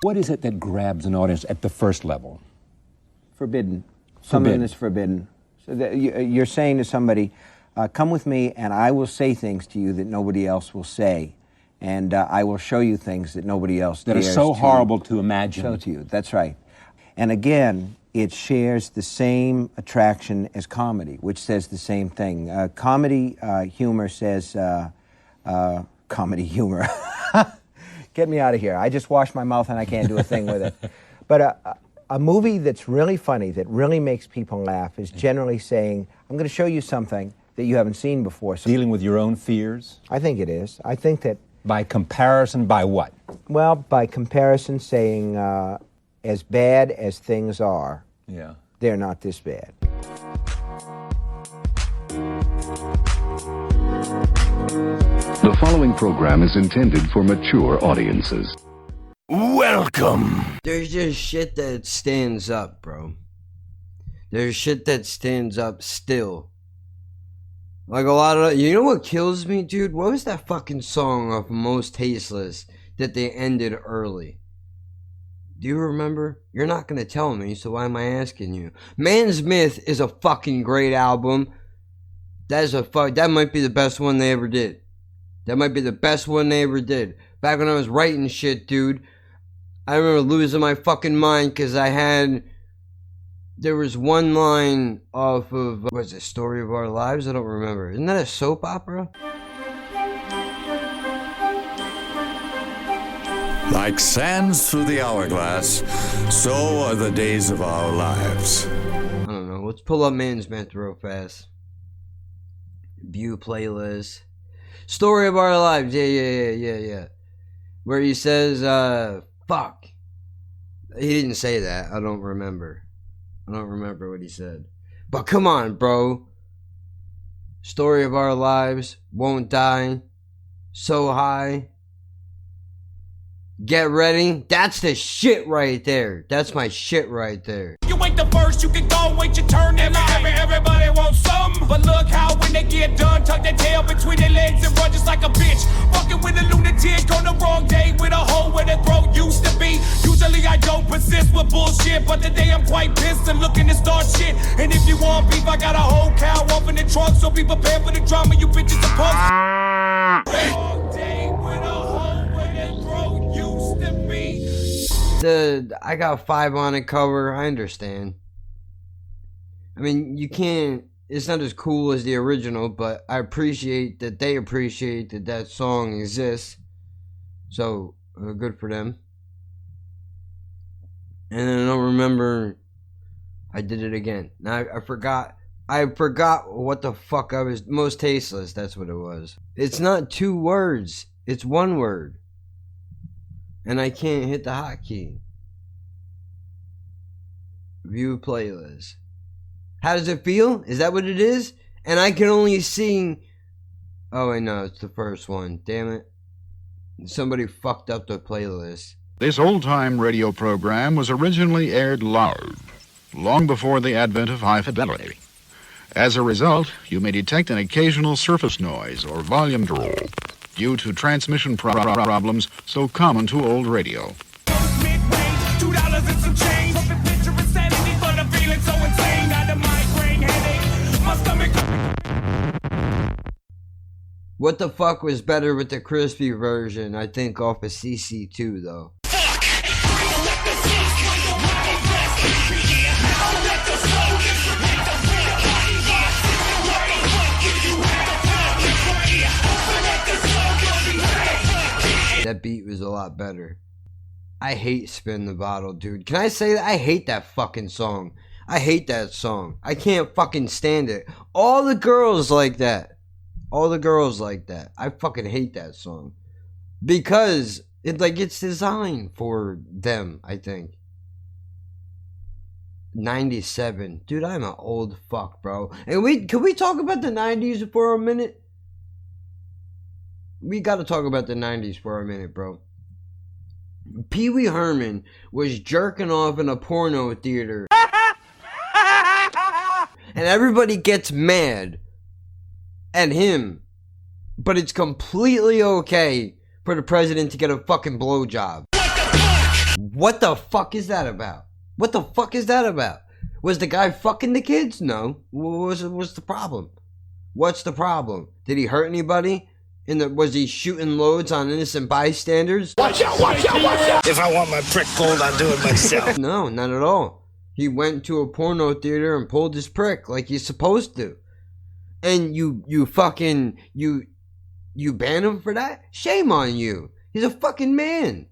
What is it that grabs an audience at the first level? Forbidden. Something is forbidden. So that you're saying to somebody, come with me and I will say things to you that nobody else will say. And I will show you things that nobody else that dares are so horrible to imagine. Show to you. That's right. And again, it shares the same attraction as comedy, which says the same thing. Comedy humor says, comedy humor. Get me out of here. I just washed my mouth and I can't do a thing with it. But a movie that's really funny, that really makes people laugh, is generally saying, I'm going to show you something that you haven't seen before. So dealing with your own fears? I think it is. I think that... By comparison, by what? Well, by comparison, saying as bad as things are, they're not this bad. The following program is intended for mature audiences. Welcome! There's just shit that stands up, bro. There's shit that stands up still. Like a lot of... You know what kills me, dude? What was that fucking song of Most Tasteless that they ended early? Do you remember? You're not gonna tell me, so why am I asking you? Man's Myth is a fucking great album. That might be the best one they ever did. That might be the best one they ever did. Back when I was writing shit, dude, I remember losing my fucking mind because there was one line off of, what was it, Story of Our Lives? I don't remember. Isn't that a soap opera? Like sands through the hourglass, so are the days of our lives. I don't know. Let's pull up Man's Myth real fast. View playlist. Story of Our Lives. Yeah. Where he says, fuck. He didn't say that. I don't remember what he said. But come on, bro. Story of Our Lives. Won't Die. So High. Get Ready. That's the shit right there. That's my shit right there. You ain't the first, you can go wait your turn in line. Everybody wants something, but look how when they get done, tuck their tail between their legs and run just like a bitch. Fucking with a lunatic on the wrong day with a hole where their throat used to be. Usually I don't persist with bullshit, but today I'm quite pissed and looking to start shit. And if you want beef, I got a whole cow off in the trunk, so be prepared for the drama you bitches supposed to. Wrong day with a hole where their throat used to be. I got 5 on it cover. I understand. I mean, you can't. It's not as cool as the original, but I appreciate that they appreciate that song exists. So good for them. And then I don't remember. I did it again. Now I forgot. I forgot what the fuck I was. Most Tasteless. That's what it was. It's not 2 words. It's 1 word. And I can't hit the hotkey. View playlist. How does it feel? Is that what it is? And I can only sing... Oh, wait, no, it's the first one. Damn it. Somebody fucked up the playlist. This old-time radio program was originally aired loud, long before the advent of high fidelity. As a result, you may detect an occasional surface noise or volume drop due to transmission problems so common to old radio. What the fuck was better with the crispy version? I think off of CC2 though. That beat was a lot better. I hate Spin the Bottle, dude. Can I say that? I hate that fucking song. I hate that song. I can't fucking stand it. All the girls like that. All the girls like that. I fucking hate that song. Because it's designed for them, I think. 97. Dude, I'm an old fuck, bro. And can we talk about the 90s for a minute? We gotta talk about the 90s for a minute, bro. Pee Wee Herman was jerking off in a porno theater. And everybody gets mad at him. But it's completely okay for the president to get a fucking blowjob. What the fuck is that about? What the fuck is that about? Was the guy fucking the kids? No. What's the problem? What's the problem? Did he hurt anybody? Was he shooting loads on innocent bystanders? Watch out, watch out, watch out! If I want my prick pulled, I'll do it myself. No, not at all. He went to a porno theater and pulled his prick like he's supposed to. And you ban him for that? Shame on you. He's a fucking man.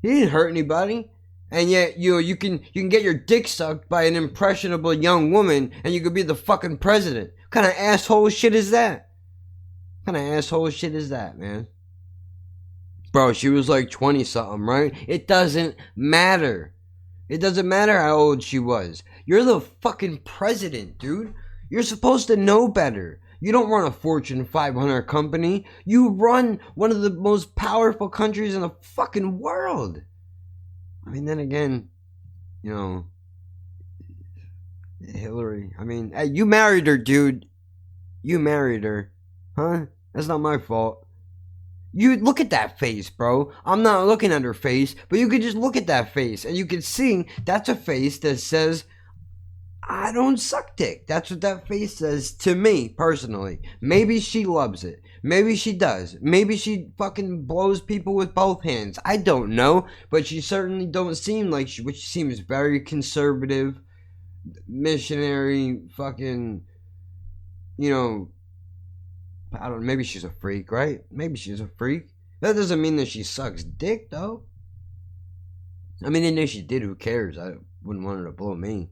He didn't hurt anybody. And yet you can get your dick sucked by an impressionable young woman and you could be the fucking president. What kind of asshole shit is that? What kind of asshole shit is that, man? Bro, she was like 20 something, right? It doesn't matter. It doesn't matter how old she was. You're the fucking president, dude. You're supposed to know better. You don't run a Fortune 500 company. You run one of the most powerful countries in the fucking world. I mean, then again, you know, Hillary. I mean, hey, you married her, dude. You married her. Huh? That's not my fault. You look at that face, bro. I'm not looking at her face, but you could just look at that face and you can see that's a face that says, I don't suck dick. That's what that face says to me, personally. Maybe she loves it. Maybe she does. Maybe she fucking blows people with both hands. I don't know. But she certainly don't seem like she, which seems very conservative, missionary, fucking, you know, I don't know, maybe she's a freak, right? Maybe she's a freak. That doesn't mean that she sucks dick, though. I mean, even if she did, who cares? I wouldn't want her to blow me.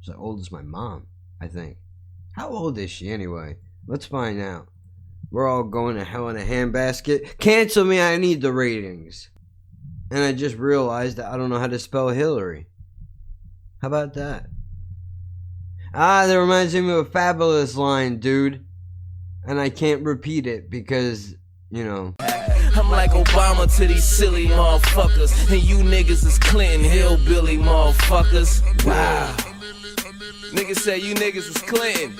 She's as old as my mom, I think. How old is she anyway? Let's find out. We're all going to hell in a handbasket. Cancel me, I need the ratings. And I just realized that I don't know how to spell Hillary. How about that? Ah, that reminds me of a Fabulous line, dude. And I can't repeat it because, you know. I'm like Obama to these silly motherfuckers. And you niggas is Clinton hillbilly motherfuckers. Wow. Niggas say you niggas is Clinton.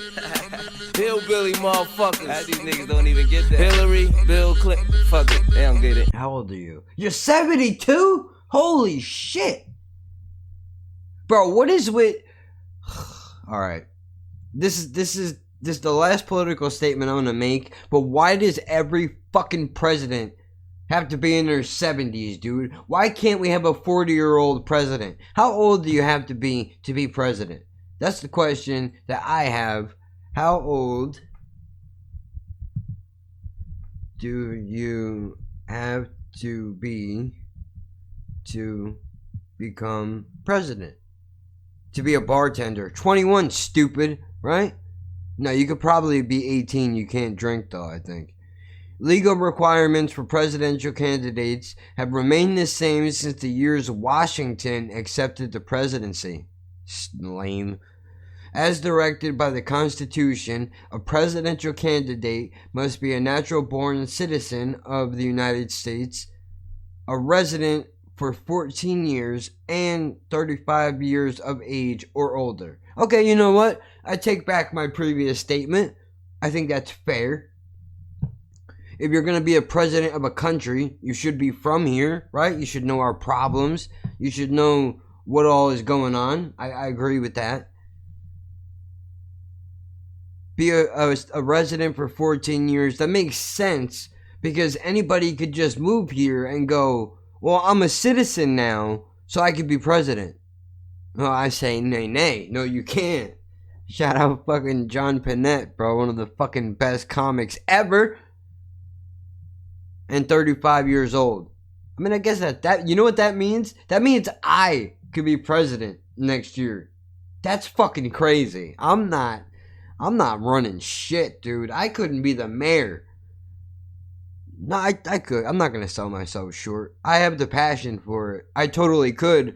Hillbilly motherfuckers. These niggas don't even get that. Hillary, Bill Clinton. Fuck it. They don't get it. How old are you? You're 72? Holy shit. Bro, what is with... Alright. This is the last political statement I'm gonna make, but why does every fucking president have to be in their 70s, dude? Why can't we have a 40-year-old president? How old do you have to be president? That's the question that I have. How old do you have to be to become president? To be a bartender. 21, stupid, right? No, you could probably be 18. You can't drink, though, I think. Legal requirements for presidential candidates have remained the same since the years Washington accepted the presidency. Lame. As directed by the Constitution, a presidential candidate must be a natural-born citizen of the United States, a resident for 14 years, and 35 years of age or older. Okay, you know what? I take back my previous statement. I think that's fair. If you're going to be a president of a country, you should be from here, right? You should know our problems. You should know what all is going on. I agree with that. Be a resident for 14 years. That makes sense because anybody could just move here and go, well, I'm a citizen now, so I could be president. Oh, I say nay. No, you can't. Shout out fucking John Panette, bro. One of the fucking best comics ever. And 35 years old. I mean, I guess that you know what that means? That means I could be president next year. That's fucking crazy. I'm not running shit, dude. I couldn't be the mayor. No, I could. I'm not going to sell myself short. I have the passion for it. I totally could.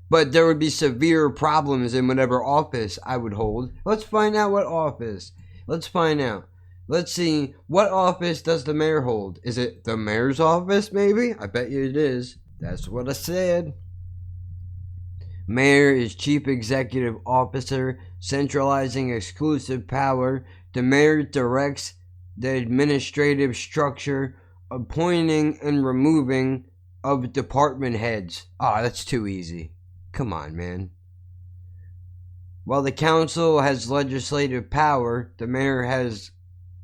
But there would be severe problems in whatever office I would hold. Let's find out what office. Let's find out. Let's see. What office does the mayor hold? Is it the mayor's office, maybe? I bet you it is. That's what I said. Mayor is chief executive officer, centralizing exclusive power. The mayor directs the administrative structure, appointing and removing of department heads. Oh, that's too easy. Come on, man. While the council has legislative power, the mayor has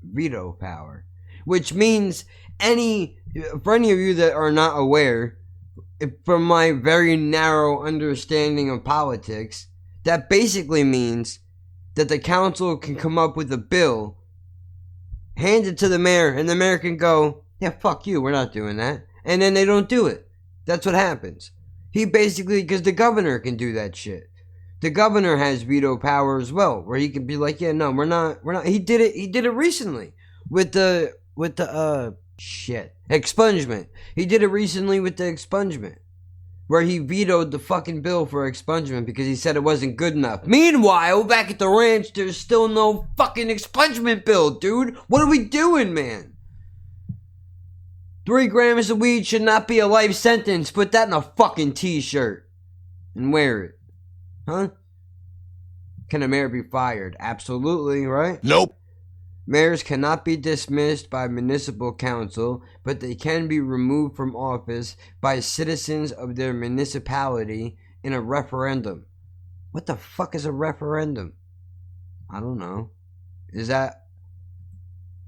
veto power. Which means for any of you that are not aware, from my very narrow understanding of politics, that basically means that the council can come up with a bill, hand it to the mayor, and the mayor can go, yeah, fuck you, we're not doing that. And then they don't do it. That's what happens. He basically, because the governor can do that shit. The governor has veto power as well, where he can be like, yeah, no, we're not. He did it recently with the expungement. He did it recently with the expungement, where he vetoed the fucking bill for expungement because he said it wasn't good enough. Meanwhile, back at the ranch, there's still no fucking expungement bill, dude. What are we doing, man? 3 grams of weed should not be a life sentence. Put that in a fucking t-shirt and wear it. Huh? Can a mayor be fired? Absolutely, right? Nope. Mayors cannot be dismissed by municipal council, but they can be removed from office by citizens of their municipality in a referendum. What the fuck is a referendum? I don't know. Is that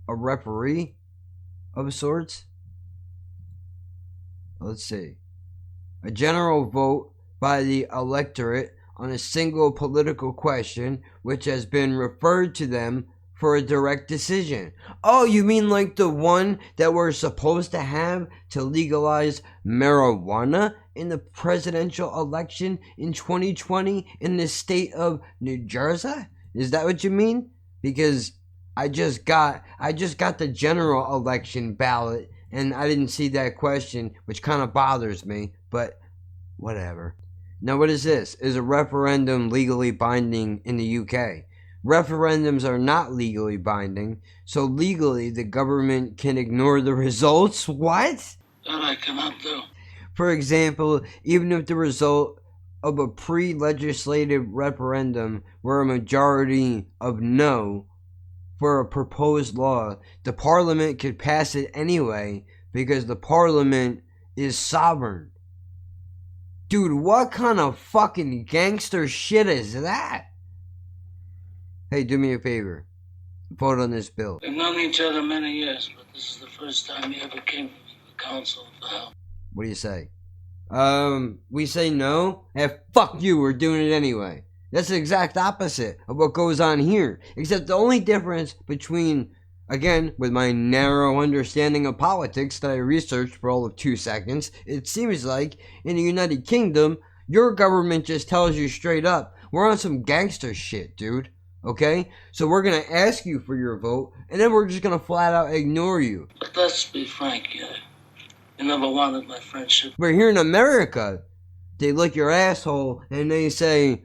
a referee of sorts? Let's see. A general vote by the electorate on a single political question which has been referred to them for a direct decision. Oh, you mean like the one that we're supposed to have to legalize marijuana in the presidential election in 2020 in the state of New Jersey? Is that what you mean? Because I just got the general election ballot and I didn't see that question, which kind of bothers me, but whatever. Now, what is this? Is a referendum legally binding in the UK? Referendums are not legally binding, so legally the government can ignore the results? What? That I cannot do. For example, even if the result of a pre-legislative referendum were a majority of no for a proposed law, the parliament could pass it anyway because the parliament is sovereign. Dude, what kind of fucking gangster shit is that? Hey, do me a favor. Vote on this bill. We've known each other many years, but this is the first time you ever came to the council for help. What do you say? We say no? Fuck you, we're doing it anyway. That's the exact opposite of what goes on here. Except the only difference between, again, with my narrow understanding of politics that I researched for all of 2 seconds, it seems like in the United Kingdom, your government just tells you straight up, we're on some gangster shit, dude. Okay? So we're gonna ask you for your vote, and then we're just gonna flat out ignore you. But let's be frank, you never wanted my friendship. But here in America, they lick your asshole and they say,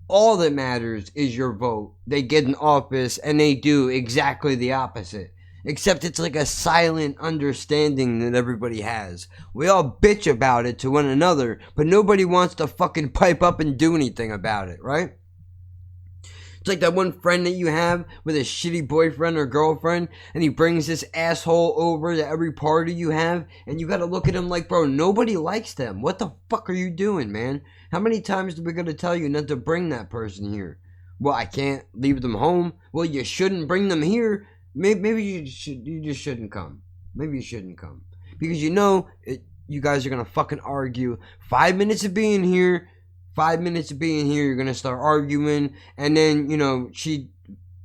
all that matters is your vote. They get in office and they do exactly the opposite. Except it's like a silent understanding that everybody has. We all bitch about it to one another, but nobody wants to fucking pipe up and do anything about it, right? It's like that one friend that you have with a shitty boyfriend or girlfriend, and he brings this asshole over to every party you have, and you gotta look at him like, bro, nobody likes them. What the fuck are you doing, man? How many times do we gotta tell you not to bring that person here? Well, I can't leave them home. Well, you shouldn't bring them here. Maybe you just shouldn't come. Maybe you shouldn't come. Because you know, you guys are gonna fucking argue. 5 minutes of being here, 5 minutes of being here, you're gonna start arguing, and then, you know, she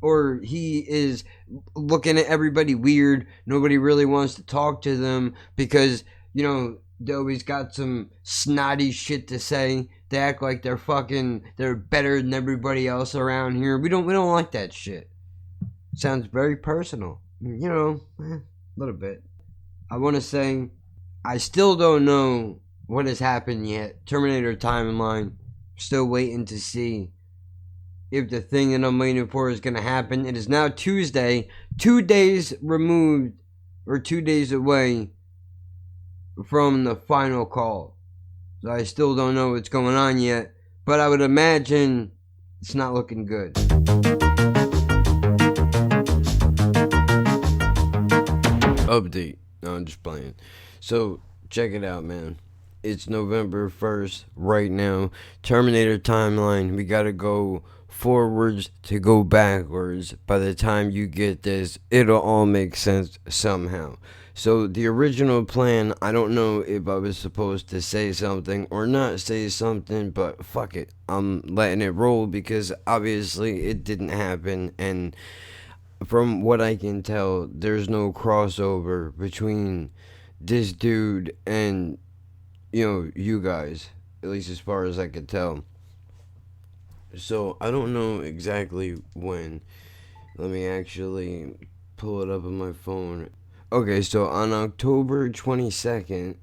or he is looking at everybody weird. Nobody really wants to talk to them because, you know, they always got some snotty shit to say. They act like they're better than everybody else around here. We don't like that shit. Sounds very personal. You know, a little bit. I want to say, I still don't know what has happened yet. Terminator timeline. Still waiting to see if the thing that I'm waiting for is going to happen. It is now Tuesday, 2 days removed, or 2 days away from the final call. So I still don't know what's going on yet, but I would imagine it's not looking good. Update. No, I'm just playing. So check it out, man. It's November 1st right now. Terminator timeline. We gotta go forwards to go backwards. By the time you get this, it'll all make sense somehow. So the original plan, I don't know if I was supposed to say something or not say something, but fuck it. I'm letting it roll because obviously it didn't happen, and from what I can tell, there's no crossover between this dude and, you know, you guys, at least as far as I could tell. So I don't know exactly when. Let me actually pull it up on my phone. Okay, so on October 22nd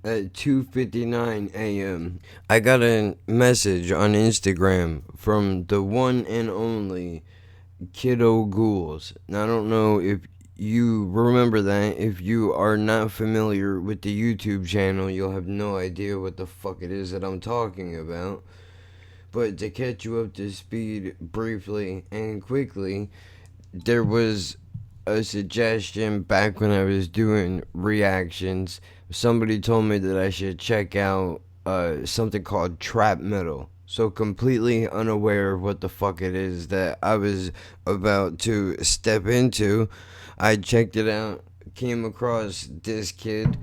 at 2:59 a.m., I got a message on Instagram from the one and only Kiddo Ghouls. Now, I don't know if you remember that. If you are not familiar with the YouTube channel, you'll have no idea what the fuck it is that I'm talking about. But to catch you up to speed briefly and quickly, there was a suggestion back when I was doing reactions. Somebody told me that I should check out something called trap metal. So completely unaware of what the fuck it is that I was about to step into, I checked it out, came across this kid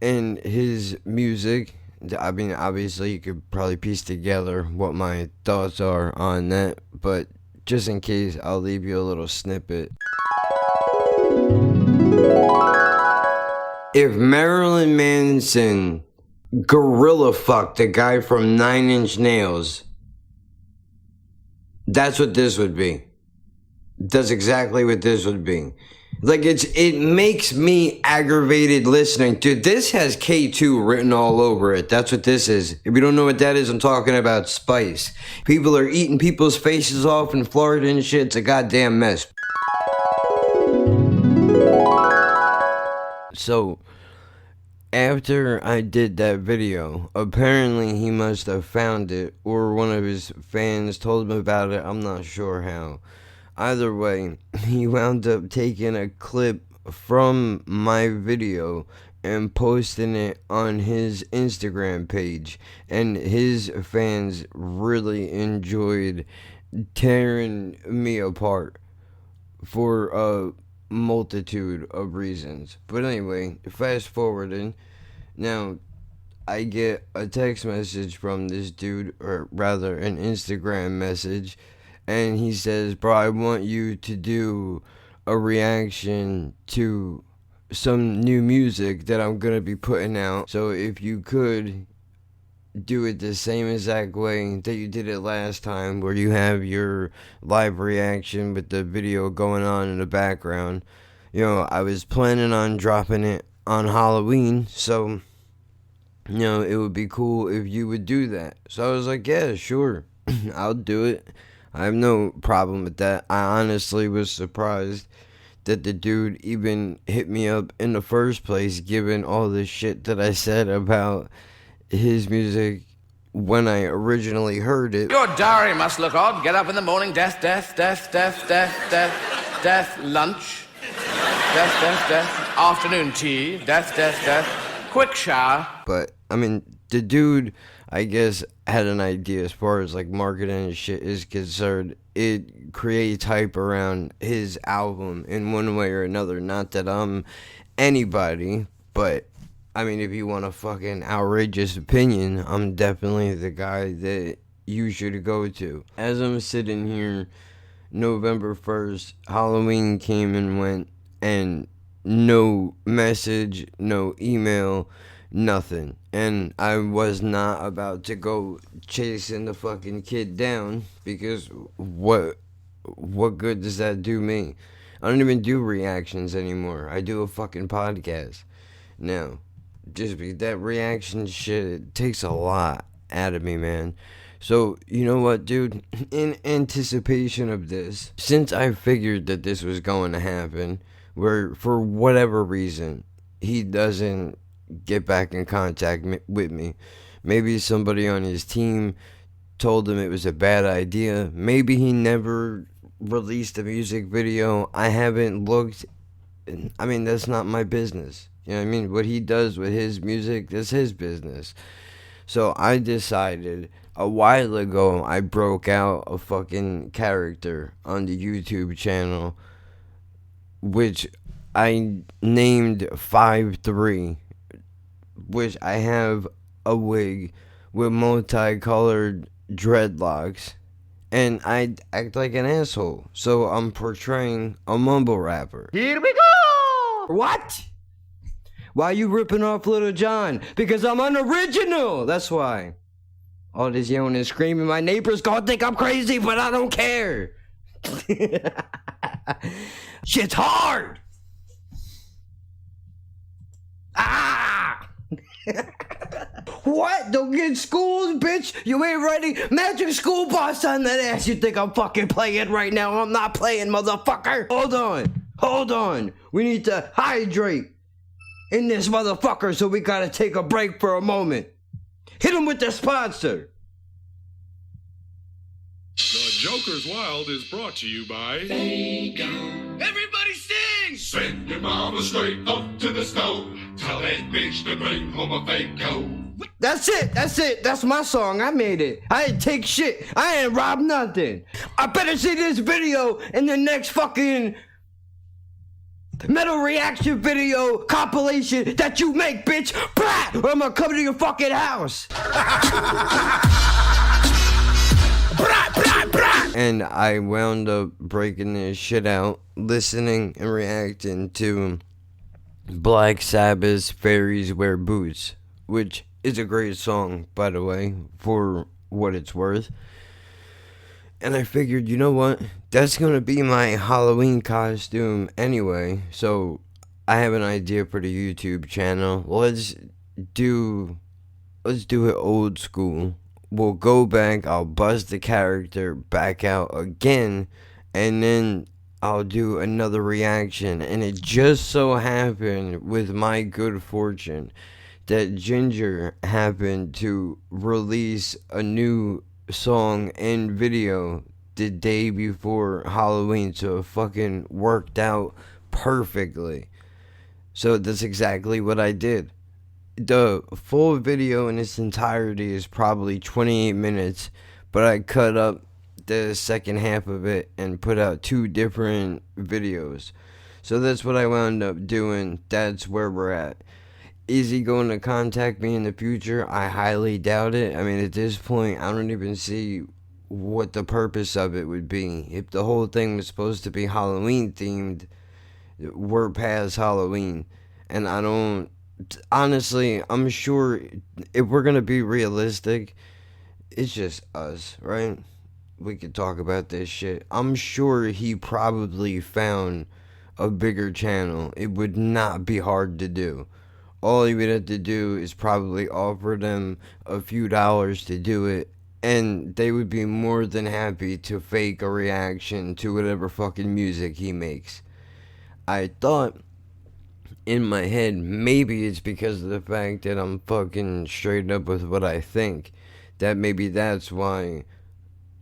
and his music. I mean, obviously you could probably piece together what my thoughts are on that, but just in case, I'll leave you a little snippet. If Marilyn Manson gorilla fucked the guy from 9 Inch Nails, that's what this would be. That's exactly what this would be. Like, it makes me aggravated listening. Dude, this has K2 written all over it. That's what this is. If you don't know what that is, I'm talking about Spice. People are eating people's faces off in Florida and shit. It's a goddamn mess. So, after I did that video, apparently he must have found it, or one of his fans told him about it. I'm not sure how. Either way, he wound up taking a clip from my video and posting it on his Instagram page, and his fans really enjoyed tearing me apart for a multitude of reasons. But anyway, fast forwarding, now I get a text message from this dude, or rather an Instagram message, and he says, bro, I want you to do a reaction to some new music that I'm gonna be putting out. So if you could do it the same exact way that you did it last time, where you have your live reaction with the video going on in the background. You know, I was planning on dropping it on Halloween, so, you know, it would be cool if you would do that. So I was like, yeah, sure, I'll do it. I have no problem with that. I honestly was surprised that the dude even hit me up in the first place, given all the shit that I said about his music when I originally heard it. Your diary must look odd. Get up in the morning, death, death, death, death, death, death, death, lunch, death, death, death, afternoon tea, death, death, death, quick shower. But, I mean, the dude, I guess, had an idea as far as, like, marketing and shit is concerned. It creates hype around his album in one way or another. Not that I'm anybody, but, I mean, if you want a fucking outrageous opinion, I'm definitely the guy that you should go to. As I'm sitting here, November 1st, Halloween came and went, and no message, no email, nothing. And I was not about to go chasing the fucking kid down, because what good does that do me? I don't even do reactions anymore. I do a fucking podcast now. Just because that reaction shit, it takes a lot out of me, man. So, you know what, dude? In anticipation of this, since I figured that this was going to happen, where for whatever reason he doesn't get back in contact with me, maybe somebody on his team told him it was a bad idea, maybe he never released a music video, I haven't looked. I mean, that's not my business. You know what I mean? What he does with his music, that's his business. So I decided a while ago, I broke out a fucking character on the YouTube channel, which I named 5-3, which I have a wig with multicolored dreadlocks, and I act like an asshole. So I'm portraying a mumble rapper. Here we go! What? Why you ripping off Little John? Because I'm unoriginal! That's why. All this yelling and screaming, my neighbors gonna think I'm crazy, but I don't care. Shit's hard! Ah! What? Don't get schools, bitch? You ain't ready? Magic School Bus on that ass. You think I'm fucking playing right now? I'm not playing, motherfucker. Hold on. We need to hydrate in this motherfucker, so we gotta take a break for a moment. Hit him with the sponsor. The Joker's Wild is brought to you by Everybody sing! Send your mama straight up to the stove. Tell that bitch to bring home a Fago. That's it. That's my song. I made it. I didn't take shit. I ain't robbed nothing. I better see this video in the next fucking metal reaction video compilation that you make, bitch. Brat! Or I'm gonna come to your fucking house. Brat, brat, brat! And I wound up breaking this shit out, listening and reacting to Black Sabbath's Fairies Wear Boots, which is a great song, by the way, for what it's worth. And I figured, you know what? That's gonna be my Halloween costume anyway. So I have an idea for the YouTube channel. Let's do it old school. We'll go back, I'll buzz the character back out again, and then I'll do another reaction. And it just so happened, with my good fortune, that Ginger happened to release a new song and video the day before Halloween, so it fucking worked out perfectly. So that's exactly what I did. The full video in its entirety is probably 28 minutes, but I cut up the second half of it and put out 2 different videos. So that's what I wound up doing. That's where we're at. Is he going to contact me in the future? I highly doubt it. I mean, at this point, I don't even see what the purpose of it would be. If the whole thing was supposed to be Halloween themed, we're past Halloween. And I don't... Honestly, I'm sure if we're going to be realistic, it's just us, right? We could talk about this shit. I'm sure he probably found a bigger channel. It would not be hard to do. All he would have to do is probably offer them a few dollars to do it, and they would be more than happy to fake a reaction to whatever fucking music he makes. I thought in my head, maybe it's because of the fact that I'm fucking straight up with what I think, that maybe that's why,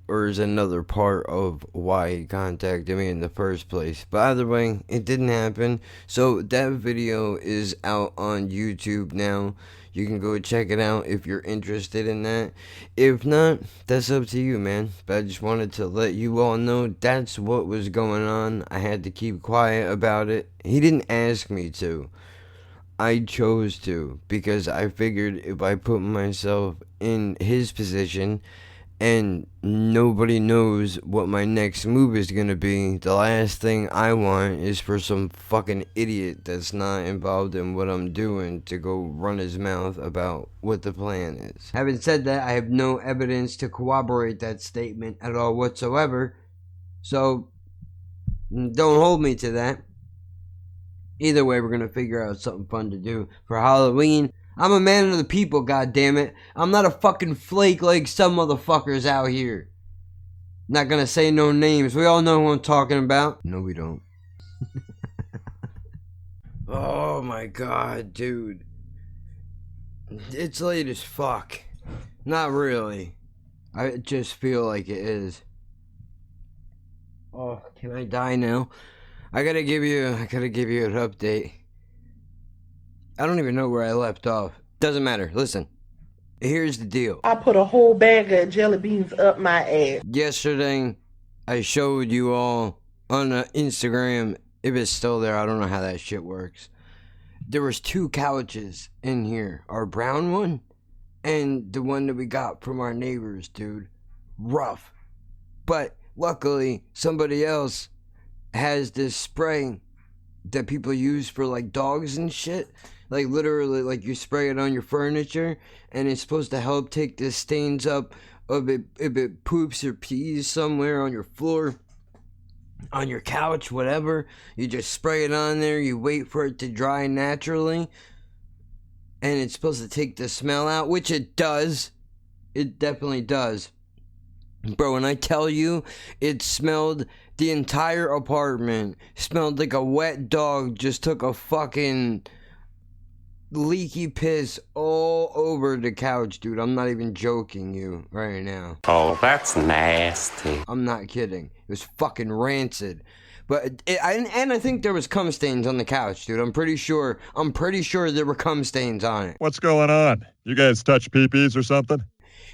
or is another part of why he contacted me in the first place. But either way, it didn't happen. So that video is out on YouTube now. You can go check it out if you're interested in that. If not, that's up to you, man. But I just wanted to let you all know that's what was going on. I had to keep quiet about it. He didn't ask me to. I chose to, because I figured if I put myself in his position and nobody knows what my next move is gonna be, the last thing I want is for some fucking idiot that's not involved in what I'm doing to go run his mouth about what the plan is. Having said that, I have no evidence to corroborate that statement at all whatsoever, so don't hold me to that. Either way, we're gonna figure out something fun to do for Halloween. I'm a man of the people, goddammit. I'm not a fucking flake like some motherfuckers out here. Not gonna say no names. We all know who I'm talking about. No, we don't. Oh my god, dude. It's late as fuck. Not really. I just feel like it is. Oh, can I die now? I gotta give you an update. I don't even know where I left off. Doesn't matter. Listen. Here's the deal. I put a whole bag of jelly beans up my ass. Yesterday, I showed you all on Instagram. If it's still there, I don't know how that shit works. There was 2 couches in here. Our brown one and the one that we got from our neighbors, dude. Rough. But luckily, somebody else has this spray that people use for like dogs and shit. Like literally, like you spray it on your furniture and it's supposed to help take the stains up of it if it poops or pees somewhere on your floor, on your couch, whatever. You just spray it on there, you wait for it to dry naturally, and it's supposed to take the smell out, which it does. It definitely does. Bro, when I tell you, it smelled, the entire apartment smelled like a wet dog just took a fucking leaky piss all over the couch, dude. I'm not even joking you right now. Oh, that's nasty. I'm not kidding. It was fucking rancid. But I think there was cum stains on the couch, dude. I'm pretty sure there were cum stains on it. What's going on? You guys touch peepees or something?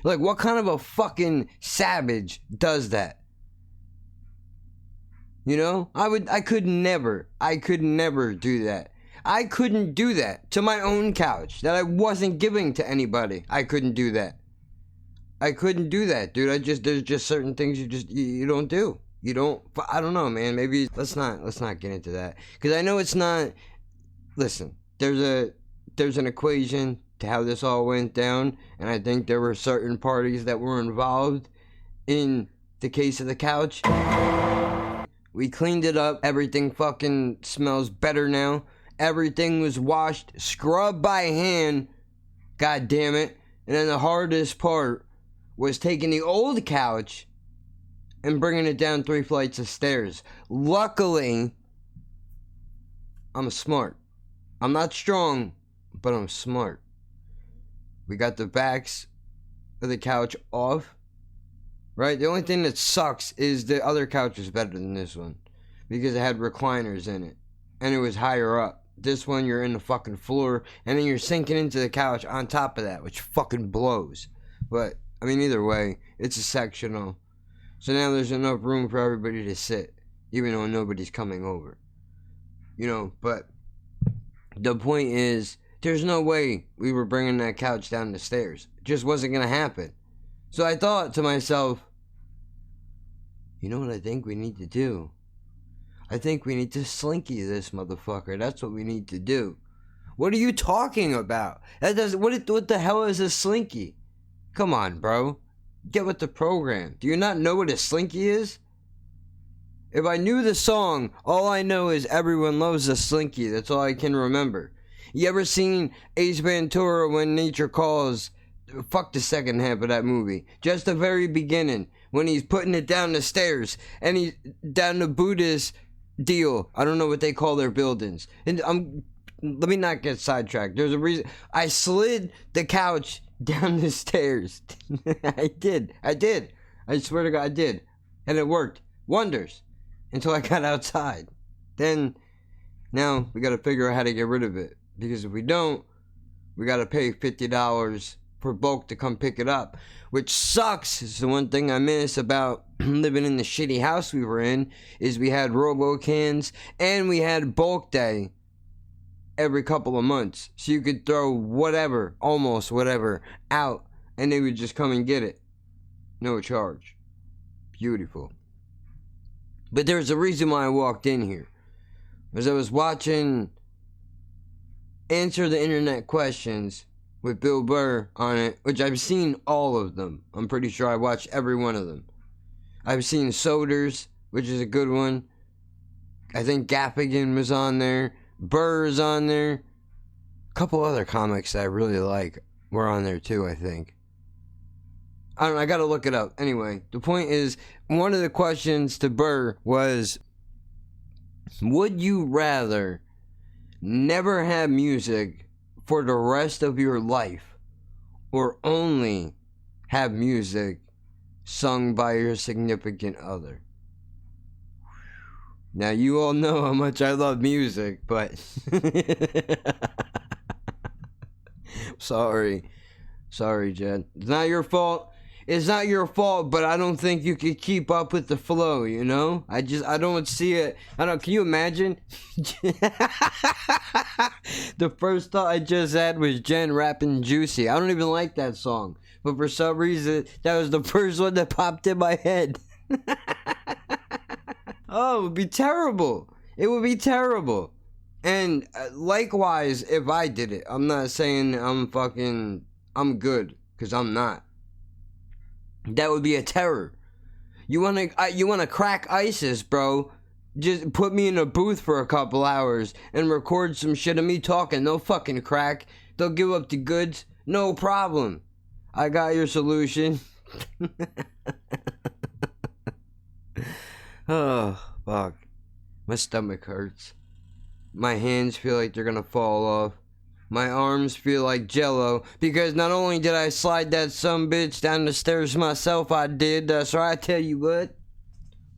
Like, what kind of a fucking savage does that? You know? I could never do that. I couldn't do that to my own couch that I wasn't giving to anybody. I couldn't do that. I couldn't do that, dude. There's just certain things you don't do. You don't, I don't know, man. Maybe let's not get into that. Cause I know it's not, listen, there's an equation to how this all went down. And I think there were certain parties that were involved in the case of the couch. We cleaned it up. Everything fucking smells better now. Everything was washed, scrubbed by hand. God damn it. And then the hardest part was taking the old couch and bringing it down 3 flights of stairs. Luckily, I'm smart. I'm not strong, but I'm smart. We got the backs of the couch off. Right? The only thing that sucks is the other couch was better than this one, because it had recliners in it. And it was higher up. This one, you're in the fucking floor, and then you're sinking into the couch on top of that, which fucking blows. But, I mean, either way, it's a sectional. So now there's enough room for everybody to sit, even though nobody's coming over. You know, but the point is, there's no way we were bringing that couch down the stairs. It just wasn't going to happen. So I thought to myself, you know what I think we need to do? I think we need to slinky this motherfucker. That's what we need to do. What are you talking about? What the hell is a slinky? Come on, bro. Get with the program. Do you not know what a slinky is? If I knew the song, all I know is everyone loves a slinky. That's all I can remember. You ever seen Ace Ventura When Nature Calls? Fuck the second half of that movie. Just the very beginning, when he's putting it down the stairs, and he's down the Buddhist deal. I don't know what they call their buildings. And let me not get sidetracked. There's a reason. I slid the couch down the stairs. I did. I swear to God, I did. And it worked wonders until I got outside. Then, now we gotta figure out how to get rid of it. Because if we don't, we gotta pay $50 for bulk to come pick it up. Which sucks. It's the one thing I miss about living in the shitty house we were in, is we had RoboCans and we had bulk day every couple of months. So you could throw whatever, almost whatever, out and they would just come and get it. No charge. Beautiful. But there's a reason why I walked in here. Because I was watching Answer the Internet Questions with Bill Burr on it, which I've seen all of them. I'm pretty sure I watched every one of them. I've seen Soders, which is a good one. I think Gaffigan was on there. Burr's on there. A couple other comics that I really like were on there too, I think. I don't know, I gotta look it up. Anyway, the point is, one of the questions to Burr was, would you rather never have music for the rest of your life, or only have music sung by your significant other? Now, you all know how much I love music, but Sorry, Jed. It's not your fault. It's not your fault, but I don't think you could keep up with the flow, you know? I don't see it. Can you imagine? The first thought I just had was Jen rapping Juicy. I don't even like that song. But for some reason, that was the first one that popped in my head. Oh, it would be terrible. It would be terrible. And likewise, if I did it, I'm not saying I'm good, because I'm not. That would be a terror. You wanna crack ISIS, bro? Just put me in a booth for a couple hours and record some shit of me talking. No fucking crack. They'll give up the goods. No problem. I got your solution. Oh, fuck. My stomach hurts. My hands feel like they're gonna fall off. My arms feel like jello, because not only did I slide that sumbitch down the stairs myself, I did, that's right, I tell you what,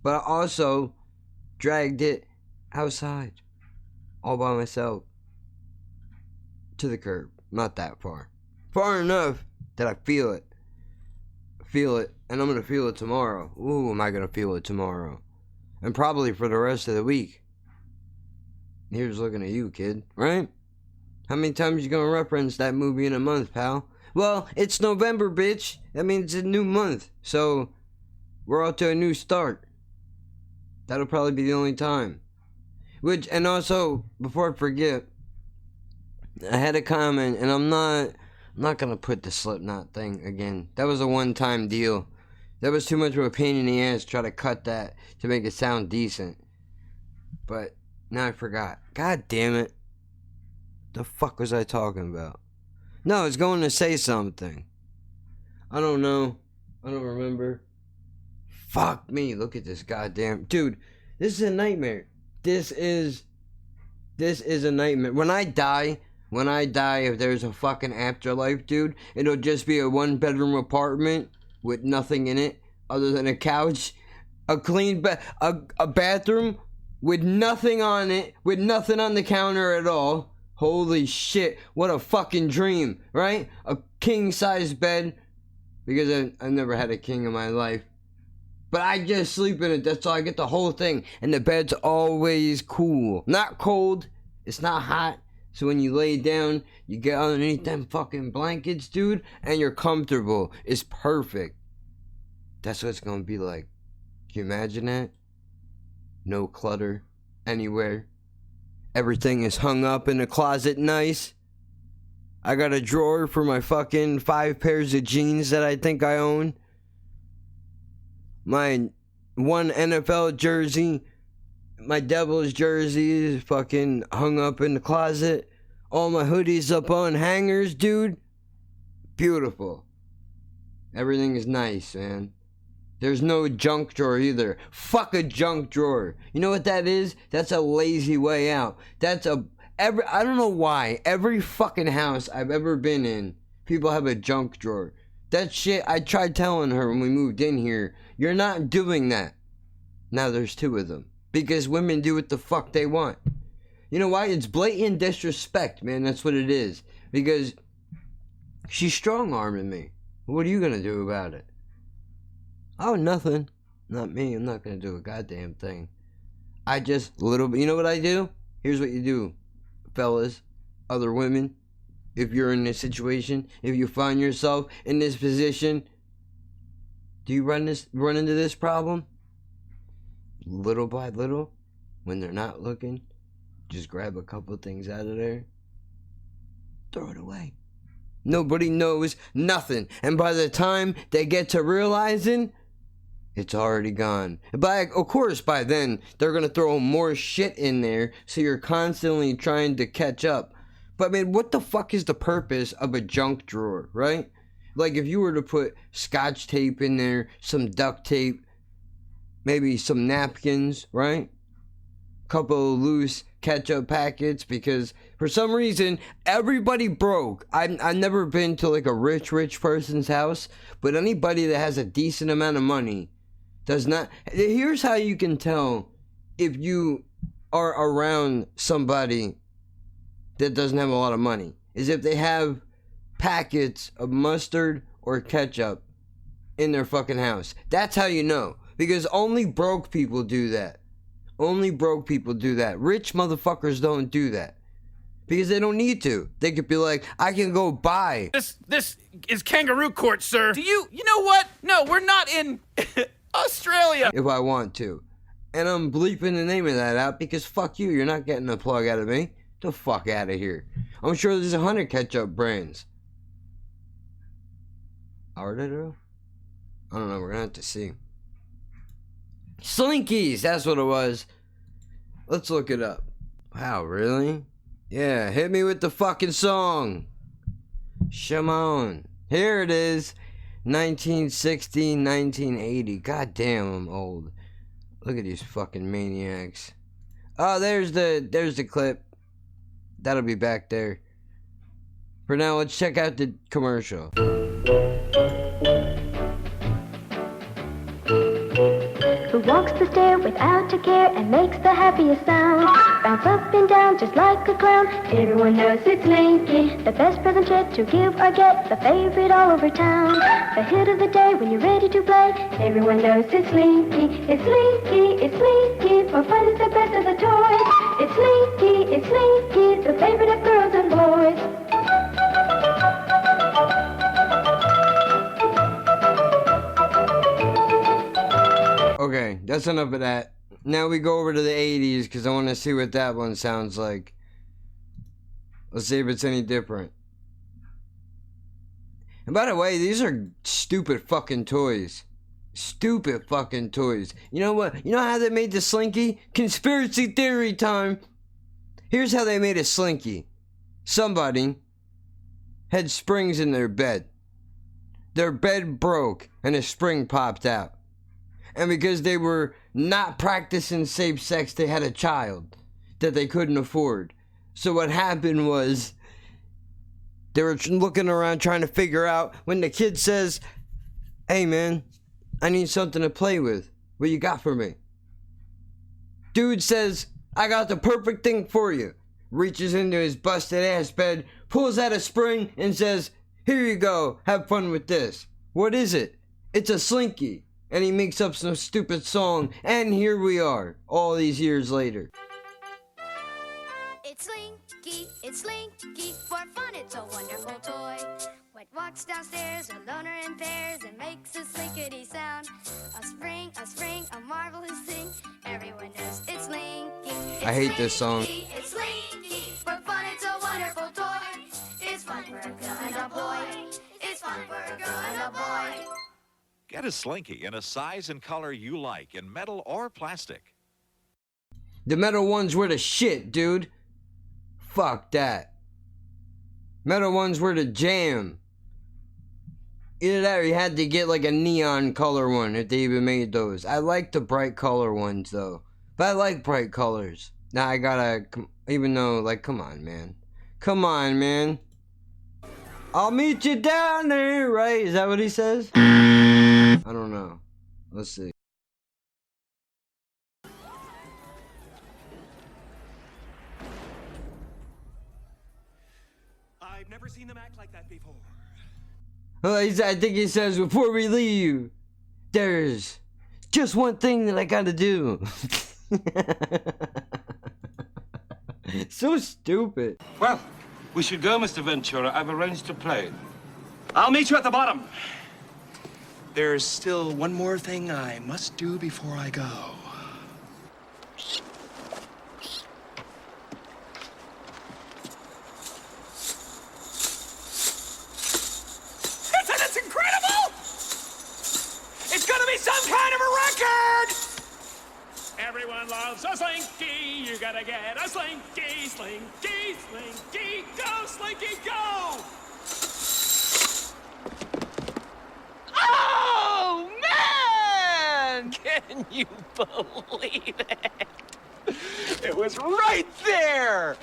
but I also dragged it outside, all by myself, to the curb. Not that far. Far enough that I feel it, and I'm gonna feel it tomorrow. Ooh, am I gonna feel it tomorrow? And probably for the rest of the week. Here's looking at you, kid, right? How many times you gonna reference that movie in a month, pal? Well, it's November, bitch. That means it's a new month. So, we're out to a new start. That'll probably be the only time. And also, before I forget, I had a comment, and I'm not gonna put the Slipknot thing again. That was a one-time deal. That was too much of a pain in the ass to try to cut that to make it sound decent. But, now I forgot. God damn it. The fuck was I talking about? No, I was going to say something. I don't know. I don't remember. Fuck me. Look at this goddamn... Dude, this is a nightmare. This is a nightmare. When I die, if there's a fucking afterlife, dude, it'll just be a one-bedroom apartment with nothing in it other than a couch, a clean a bathroom with nothing on it, with nothing on the counter at all. Holy shit, what a fucking dream, right? A king-size bed, because I've never had a king in my life. But I just sleep in it, that's all, I get the whole thing. And the bed's always cool. Not cold, it's not hot. So when you lay down, you get underneath them fucking blankets, dude, and you're comfortable. It's perfect. That's what it's gonna be like. Can you imagine that? No clutter anywhere. Everything is hung up in the closet nice. I got a drawer for my fucking 5 pairs of jeans that I think I own. My one NFL jersey, my Devils jersey is fucking hung up in the closet. All my hoodies up on hangers, dude. Beautiful. Everything is nice, man. There's no junk drawer either. Fuck a junk drawer. You know what that is? That's a lazy way out. I don't know why. Every fucking house I've ever been in, people have a junk drawer. That shit, I tried telling her when we moved in here, you're not doing that. Now there's 2 of them. Because women do what the fuck they want. You know why? It's blatant disrespect, man. That's what it is. Because she's strong-arming me. What are you gonna do about it? Oh, nothing. Not me. I'm not gonna do a goddamn thing. I just, you know what I do? Here's what you do, fellas, other women. If you're in this situation, if you find yourself in this position, do you run into this problem? Little by little, when they're not looking, just grab a couple things out of there, throw it away. Nobody knows nothing. And by the time they get to realizing, it's already gone. Of course, by then, they're going to throw more shit in there, so you're constantly trying to catch up. But, man, what the fuck is the purpose of a junk drawer, right? Like, if you were to put scotch tape in there, some duct tape, maybe some napkins, right? Couple of loose ketchup packets, because for some reason everybody broke. I've never been to like a rich person's house, but anybody that has a decent amount of money does not. Here's how you can tell if you are around somebody that doesn't have a lot of money, is if they have packets of mustard or ketchup in their fucking house. That's how you know. Because only broke people do that. Only broke people do that. Rich motherfuckers don't do that. Because they don't need to. They could be like, I can go buy. This is kangaroo court, sir. You know what? No, we're not in Australia. If I want to. And I'm bleeping the name of that out because fuck you. You're not getting a plug out of me. Get the fuck out of here. I'm sure there's 100 ketchup brands. Are there though? I don't know. We're gonna have to see. Slinkies. That's what it was. Let's look it up. Wow, really? Yeah, hit me with the fucking song. Shimon. Here it is. 1960, 1980. God damn, I'm old. Look at these fucking maniacs. Oh, there's the clip. That'll be back there. For now, let's check out the commercial. Who walks the stair without a care and makes the happiest sound? Bounce up and down just like a clown. Everyone knows it's Slinky, the best present yet to give or get, the favorite all over town. The hit of the day when you're ready to play. Everyone knows it's Slinky, it's Slinky, it's Slinky. For fun, it's the best of the toys. It's Slinky, it's Slinky, the favorite of girls and boys. Okay, that's enough of that. Now we go over to the 80s because I want to see what that one sounds like. Let's see if it's any different. And by the way, these are stupid fucking toys. Stupid fucking toys. You know what? You know how they made the Slinky? Conspiracy theory time. Here's how they made a Slinky. Somebody had springs in their bed. Their bed broke and a spring popped out. And because they were not practicing safe sex, they had a child that they couldn't afford. So what happened was they were looking around trying to figure out when the kid says, hey man, I need something to play with. What you got for me? Dude says, I got the perfect thing for you. Reaches into his busted ass bed, pulls out a spring and says, here you go, have fun with this. What is it? It's a Slinky. And he makes up some stupid song, and here we are, all these years later. It's Slinky, for fun it's a wonderful toy. What walks downstairs alone or in pairs and makes a slinkity sound. A spring, a marvelous thing. Everyone knows it's Slinky. I hate this song. It's Slinky, for fun it's a wonderful toy. It's fun for a girl and a boy. It's fun for a girl and a boy. Get a Slinky in a size and color you like, in metal or plastic. The metal ones were the shit, dude. Fuck that. Metal ones were the jam. Either that or you had to get like a neon color one if they even made those. I like the bright color ones though. But I like bright colors. Now I gotta, even though, like, come on, man. Come on, man. I'll meet you down there, right? Is that what he says? I don't know. Let's see. I've never seen them act like that before. Well, I think he says, before we leave, there's just one thing that I gotta do. So stupid. Well, we should go, Mr. Ventura. I've arranged a plane. I'll meet you at the bottom. There's still one more thing I must do before I go. It's incredible! It's gonna be some kind of a record! Everyone loves a Slinky. You gotta get a Slinky. Slinky, Slinky, go, Slinky, go! Oh, man! Can you believe it? It was right there!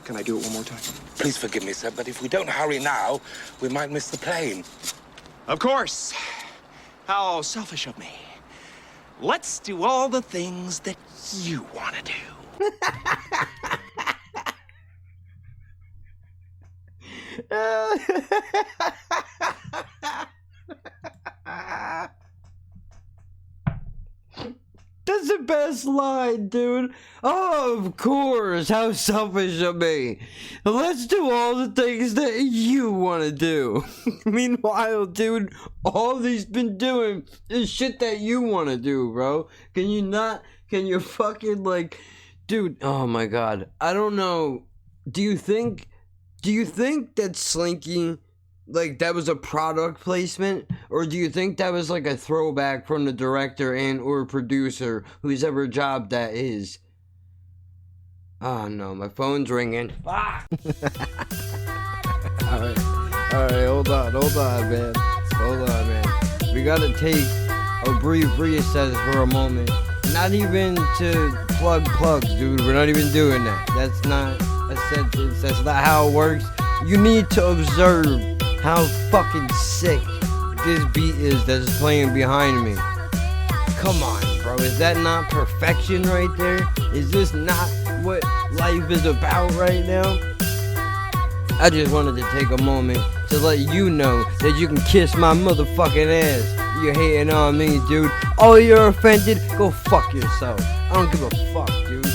Can I do it one more time? Please forgive me, sir, but if we don't hurry now, we might miss the plane. Of course. How selfish of me. Let's do all the things that you want to do. That's the best line, dude. Oh, of course. How selfish of me. Let's do all the things that you want to do. Meanwhile, dude, all he's been doing is shit that you want to do, bro. Can you fucking, like, dude, oh my god. I don't know. Do you think that Slinky, like, that was a product placement? Or do you think that was like a throwback from the director and or producer, whose ever job that is? Oh no, my phone's ringing. Fuck! Alright, hold on, man. Hold on, man. We gotta take a brief recess for a moment. Not even to plug plugs, dude. We're not even doing that. That's not a sentence. That's not how it works. You need to observe how fucking sick this beat is that's playing behind me. Come on, bro. Is that not perfection right there? Is this not what life is about right now? I just wanted to take a moment to let you know that you can kiss my motherfucking ass. You're hating on me, dude. Oh, you're offended? Go fuck yourself. I don't give a fuck, dude.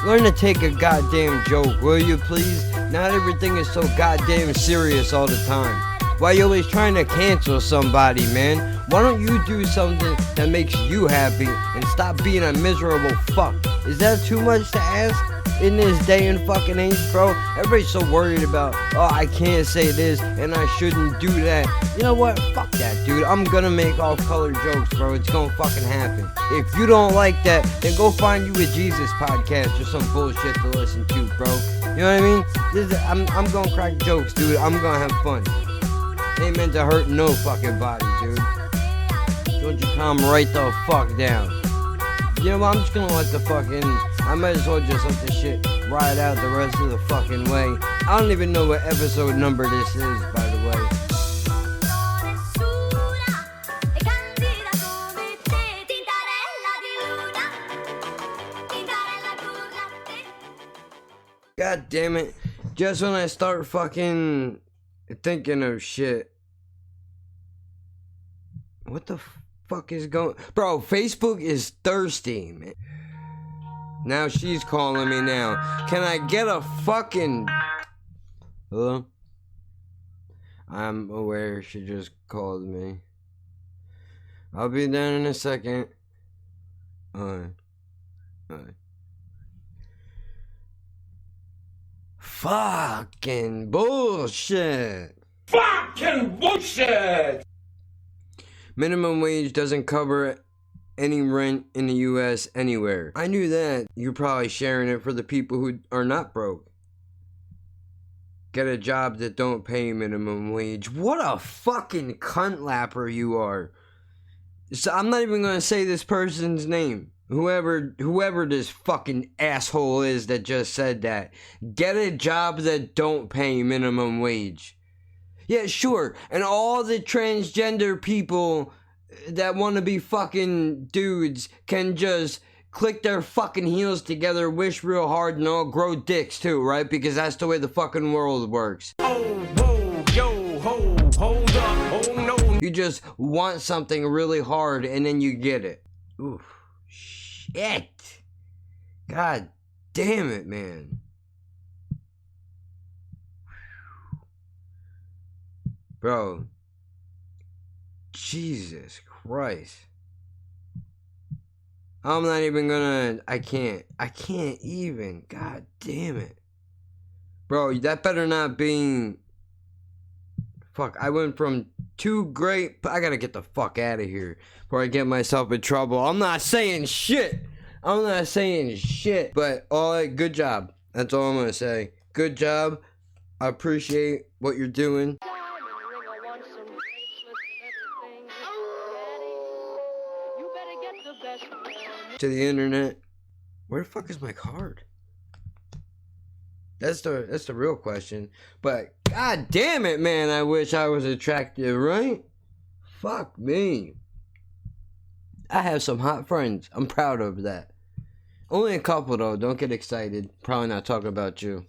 Learn to take a goddamn joke, will you please? Not everything is so goddamn serious all the time. Why you always trying to cancel somebody, man? Why don't you do something that makes you happy and stop being a miserable fuck? Is that too much to ask in this day and fucking age, bro? Everybody's so worried about, oh, I can't say this and I shouldn't do that. You know what? Fuck that, dude. I'm gonna make off-color jokes, bro. It's gonna fucking happen. If you don't like that, then go find you a Jesus podcast or some bullshit to listen to, bro. You know what I mean? I'm gonna crack jokes, dude. I'm gonna have fun. Ain't meant to hurt no fucking body, dude. Don't you calm right the fuck down. You know what? I'm just gonna let the fucking... I might as well just let this shit ride out the rest of the fucking way. I don't even know what episode number this is, by the way. God damn it. Just when I start fucking thinking of shit. What the fuck is going... Bro, Facebook is thirsty, man. Now she's calling me now. Can I get a fucking... Hello? I'm aware she just called me. I'll be down in a second. Alright. Fucking bullshit. Fucking bullshit! Minimum wage doesn't cover any rent in the US anywhere. I knew that. You're probably sharing it for the people who are not broke. Get a job that don't pay minimum wage. What a fucking cunt lapper you are. So I'm not even gonna say this person's name. Whoever this fucking asshole is that just said that. Get a job that don't pay minimum wage. Yeah, sure. And all the transgender people that want to be fucking dudes can just click their fucking heels together, wish real hard, and all grow dicks too, right? Because that's the way the fucking world works. Oh, whoa, yo, ho, hold up, oh no. You just want something really hard and then you get it. Oof. Shit. God damn it, man. Bro. Jesus Christ. I'm not even gonna... I can't even. God damn it. Bro, that better not be... Fuck, I went from too great... I gotta get the fuck out of here before I get myself in trouble. I'm not saying shit. But, alright, good job. That's all I'm gonna say. Good job. I appreciate what you're doing. To the internet. Where the fuck is my card? That's the real question. But god damn it, man, I wish I was attractive, right? Fuck me. I have some hot friends. I'm proud of that. Only a couple though, don't get excited. Probably not talking about you.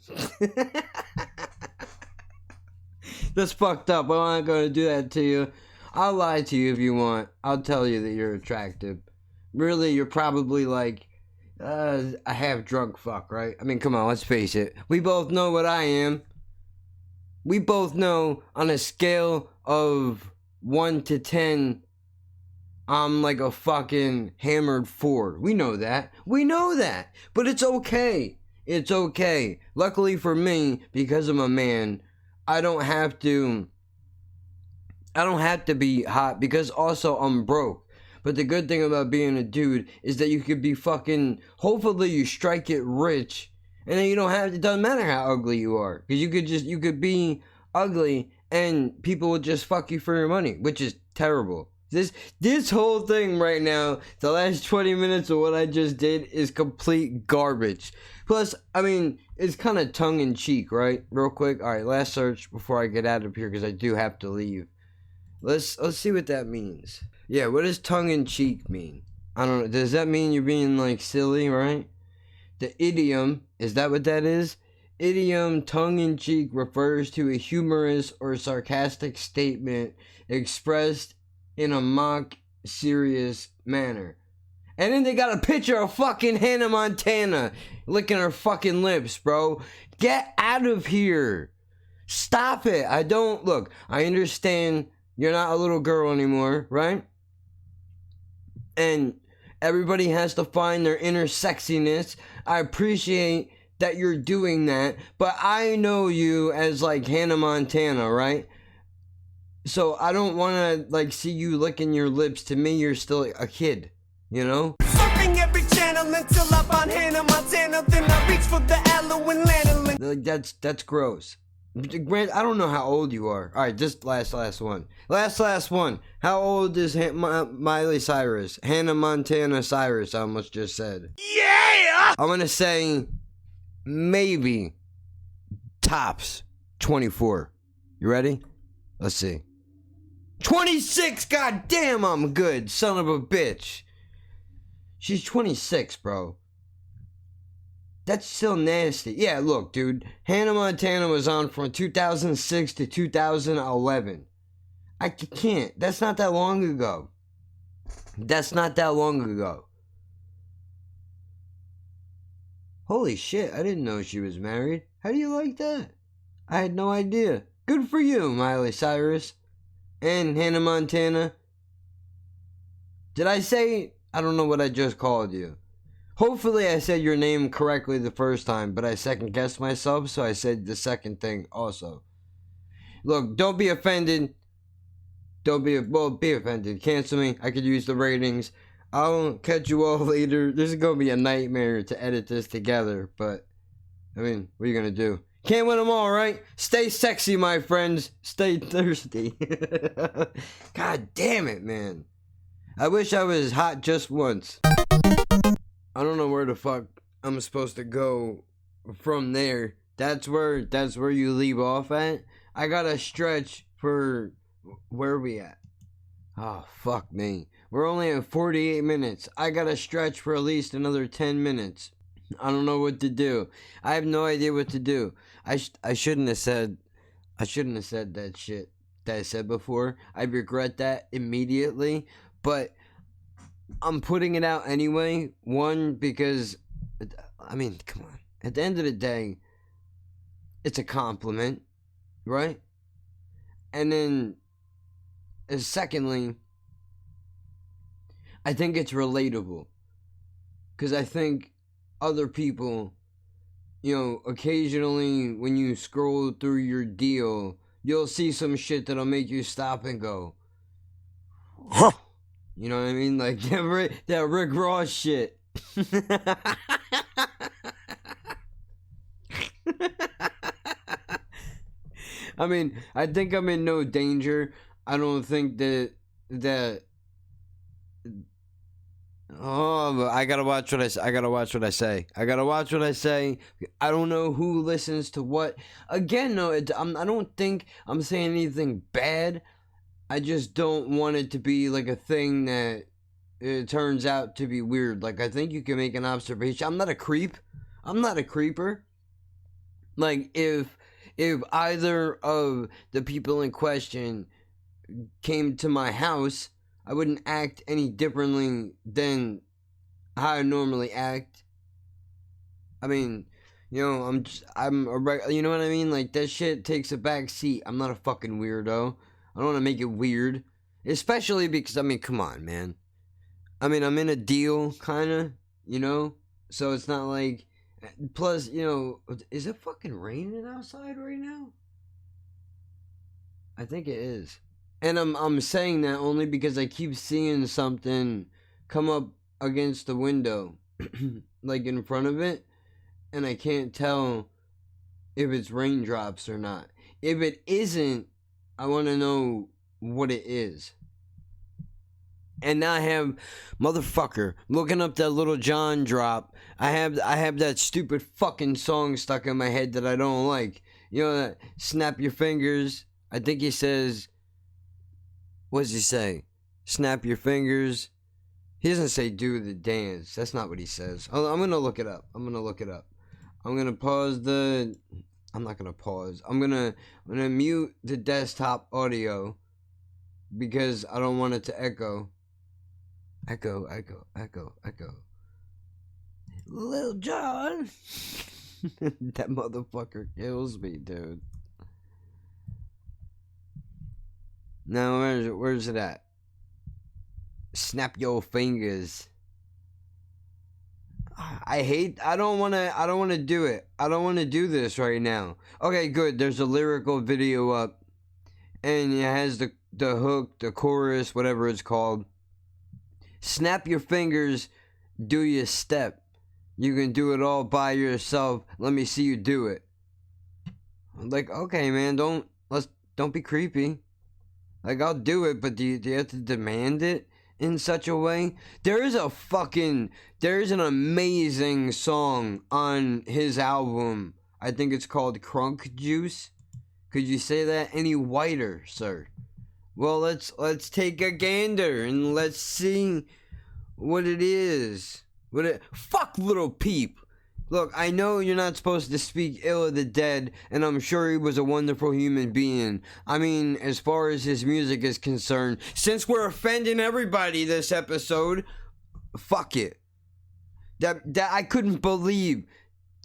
That's fucked up. I'm not gonna do that to you. I'll lie to you if you want. I'll tell you that you're attractive. Really, you're probably like a half drunk fuck, right? I mean, come on, let's face it. We both know what I am. We both know on a scale of 1 to 10, I'm like a fucking hammered 4. We know that. We know that. But it's okay. It's okay. Luckily for me, because I'm a man, I don't have to be hot because also I'm broke. But the good thing about being a dude is that you could be fucking, hopefully you strike it rich, and then you don't have, it doesn't matter how ugly you are. Because you could be ugly and people would just fuck you for your money, which is terrible. This whole thing right now, the last 20 minutes of what I just did is complete garbage. Plus, I mean, it's kind of tongue-in-cheek, right? Real quick. All right, last search before I get out of here because I do have to leave. Let's see what that means. Yeah, what does tongue-in-cheek mean? I don't know. Does that mean you're being, like, silly, right? The idiom, is that what that is? Idiom, tongue-in-cheek, refers to a humorous or sarcastic statement expressed in a mock, serious manner. And then they got a picture of fucking Hannah Montana licking her fucking lips, bro. Get out of here. Stop it. I understand you're not a little girl anymore, right? And everybody has to find their inner sexiness. I appreciate that you're doing that, but I know you as like Hannah Montana, right? So I don't want to like see you licking your lips. To me, you're still a kid, you know? Surfing every channel until I find Hannah Montana, then I reach for the aloe and lanolin. Like that's gross. Grant, I don't know how old you are. All right, just last one. Last one. How old is Miley Cyrus? Hannah Montana Cyrus, I almost just said. Yeah! I'm going to say maybe tops 24. You ready? Let's see. 26! God damn, I'm good, son of a bitch. She's 26, bro. That's still nasty. Yeah, look, dude. Hannah Montana was on from 2006 to 2011. I can't. That's not that long ago. Holy shit, I didn't know she was married. How do you like that? I had no idea. Good for you, Miley Cyrus. And Hannah Montana. Did I say... I don't know what I just called you. Hopefully I said your name correctly the first time, but I second-guessed myself, so I said the second thing also. Look, don't be offended. Be offended. Cancel me. I could use the ratings. I'll catch you all later. This is going to be a nightmare to edit this together, but, I mean, what are you going to do? Can't win them all, right? Stay sexy, my friends. Stay thirsty. God damn it, man. I wish I was hot just once. I don't know where the fuck I'm supposed to go from there. That's where you leave off at. I gotta stretch for where are we at? Oh, fuck me. We're only at 48 minutes. I gotta stretch for at least another 10 minutes. I don't know what to do. I have no idea what to do. I shouldn't have said that shit that I said before. I regret that immediately, but I'm putting it out anyway. One, because, I mean, come on. At the end of the day, it's a compliment, right? And then, secondly, I think it's relatable. Because I think other people, you know, occasionally when you scroll through your deal, you'll see some shit that'll make you stop and go, huh. You know what I mean? Like that Rick Ross shit. I mean, I think I'm in no danger. I don't think that oh, I gotta watch what I say. I don't know who listens to what. Again, no, I don't think I'm saying anything bad. I just don't want it to be like a thing that it turns out to be weird. Like, I think you can make an observation. I'm not a creep. I'm not a creeper. Like, if if either of the people in question came to my house, I wouldn't act any differently than how I normally act. I mean, you know, you know what I mean? Like, that shit takes a back seat. I'm not a fucking weirdo. I don't want to make it weird. Especially because, I mean, come on, man. I mean, I'm in a deal, kind of, you know? So it's not like... Plus, you know, is it fucking raining outside right now? I think it is. And I'm saying that only because I keep seeing something come up against the window, like in front of it, and I can't tell if it's raindrops or not. If it isn't, I want to know what it is. And now I have, motherfucker, looking up that Little John drop. I have that stupid fucking song stuck in my head that I don't like. You know that snap your fingers. I think he says, what does he say? Snap your fingers. He doesn't say do the dance. That's not what he says. I'm gonna look it up. I'm gonna pause the. I'm not gonna pause. I'm gonna mute the desktop audio because I don't want it to echo. Echo. Lil Jon. That motherfucker kills me, dude. Now, where's it at? Snap your fingers. I don't want to do it. I don't want to do this right now. Okay, good. There's a lyrical video up. And it has the hook, the chorus, whatever it's called. Snap your fingers, do your step. You can do it all by yourself. Let me see you do it. I'm like, okay, man, don't be creepy. Like, I'll do it, but do you have to demand it in such a way? There is an amazing song on his album. I think it's called Crunk Juice. Could you say that any whiter, sir? Well, let's take a gander and let's see what it is. Fuck Little Peep. Look, I know you're not supposed to speak ill of the dead, and I'm sure he was a wonderful human being. I mean, as far as his music is concerned, since we're offending everybody this episode, fuck it. That I couldn't believe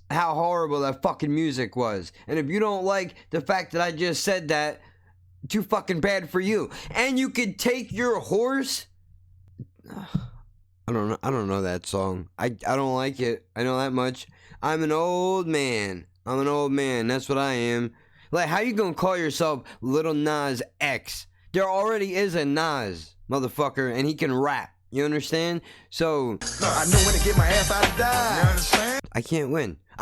how horrible that fucking music was. And if you don't like the fact that I just said that, too fucking bad for you. And you could take your horse. I don't know that song. I don't like it. I know that much. I'm an old man. That's what I am. Like, how you gonna call yourself Little Nas X? There already is a Nas, motherfucker, and he can rap. You understand? So I know when to get my ass out of Dodge. You understand? I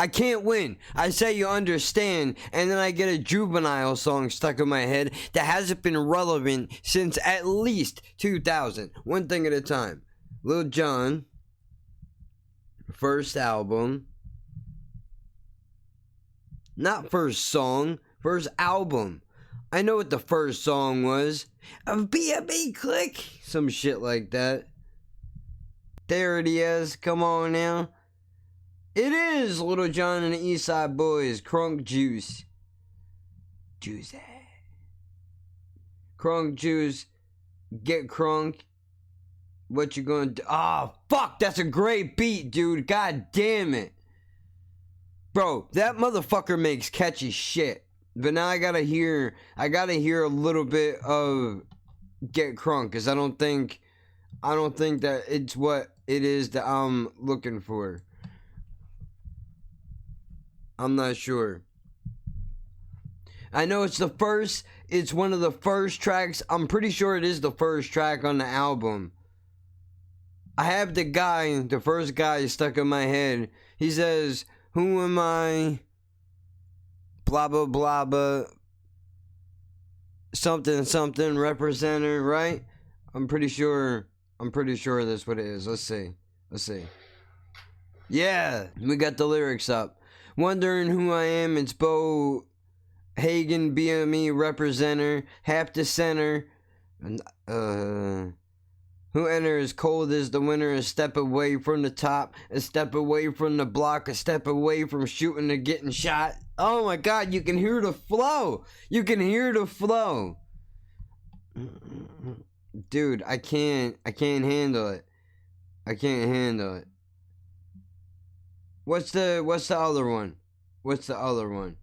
can't win. I say you understand, and then I get a Juvenile song stuck in my head that hasn't been relevant since at least 2000. One thing at a time. Lil Jon, first album. Not first song, first album. I know what the first song was. A B.A.B. Click. Some shit like that. There it is. Come on now. It is Little Jon and the East Side Boys. Crunk Juice. Juicy. Crunk Juice. Get crunk. What you gonna do? Oh, fuck. That's a great beat, dude. God damn it. Bro, that motherfucker makes catchy shit. But now I gotta hear a little bit of Get Crunk, because I don't think that it's what it is that I'm looking for. I'm not sure. I know it's one of the first tracks. I'm pretty sure it is the first track on the album. I have the first guy stuck in my head. He says, "Who am I? Blah, blah, blah, blah. Something, something, representer," right? I'm pretty sure that's what it is. Let's see. Yeah, we got the lyrics up. Wondering who I am, it's Bo Hagen, BME representer, half the center. Who enters cold as the winter, a step away from the top, a step away from the block, a step away from shooting or getting shot. Oh my God, you can hear the flow. You can hear the flow. Dude, I can't handle it. I can't handle it. What's the other one? What's the other one?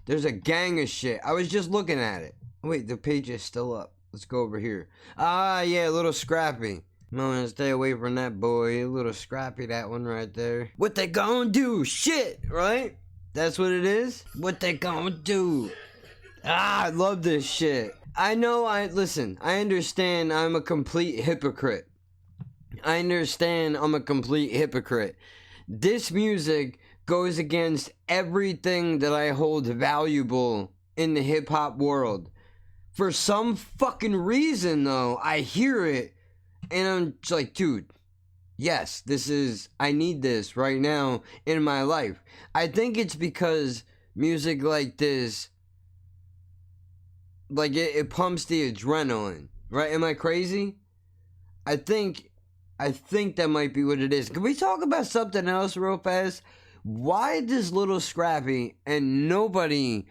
There's a gang of shit. I was just looking at it. Wait, the page is still up. Let's go over here. Ah, yeah, a little Scrappy. I'm gonna stay away from that boy. A little Scrappy, that one right there. What they gonna do? Shit, right? That's what it is? What they gonna do? Ah, I love this shit. Listen, I understand I'm a complete hypocrite. I understand I'm a complete hypocrite. This music goes against everything that I hold valuable in the hip-hop world. For some fucking reason, though, I hear it, and I'm just like, dude, yes, I need this right now in my life. I think it's because music like this, like, it pumps the adrenaline, right? Am I crazy? I think that might be what it is. Can we talk about something else real fast? Why does Little Scrappy and nobody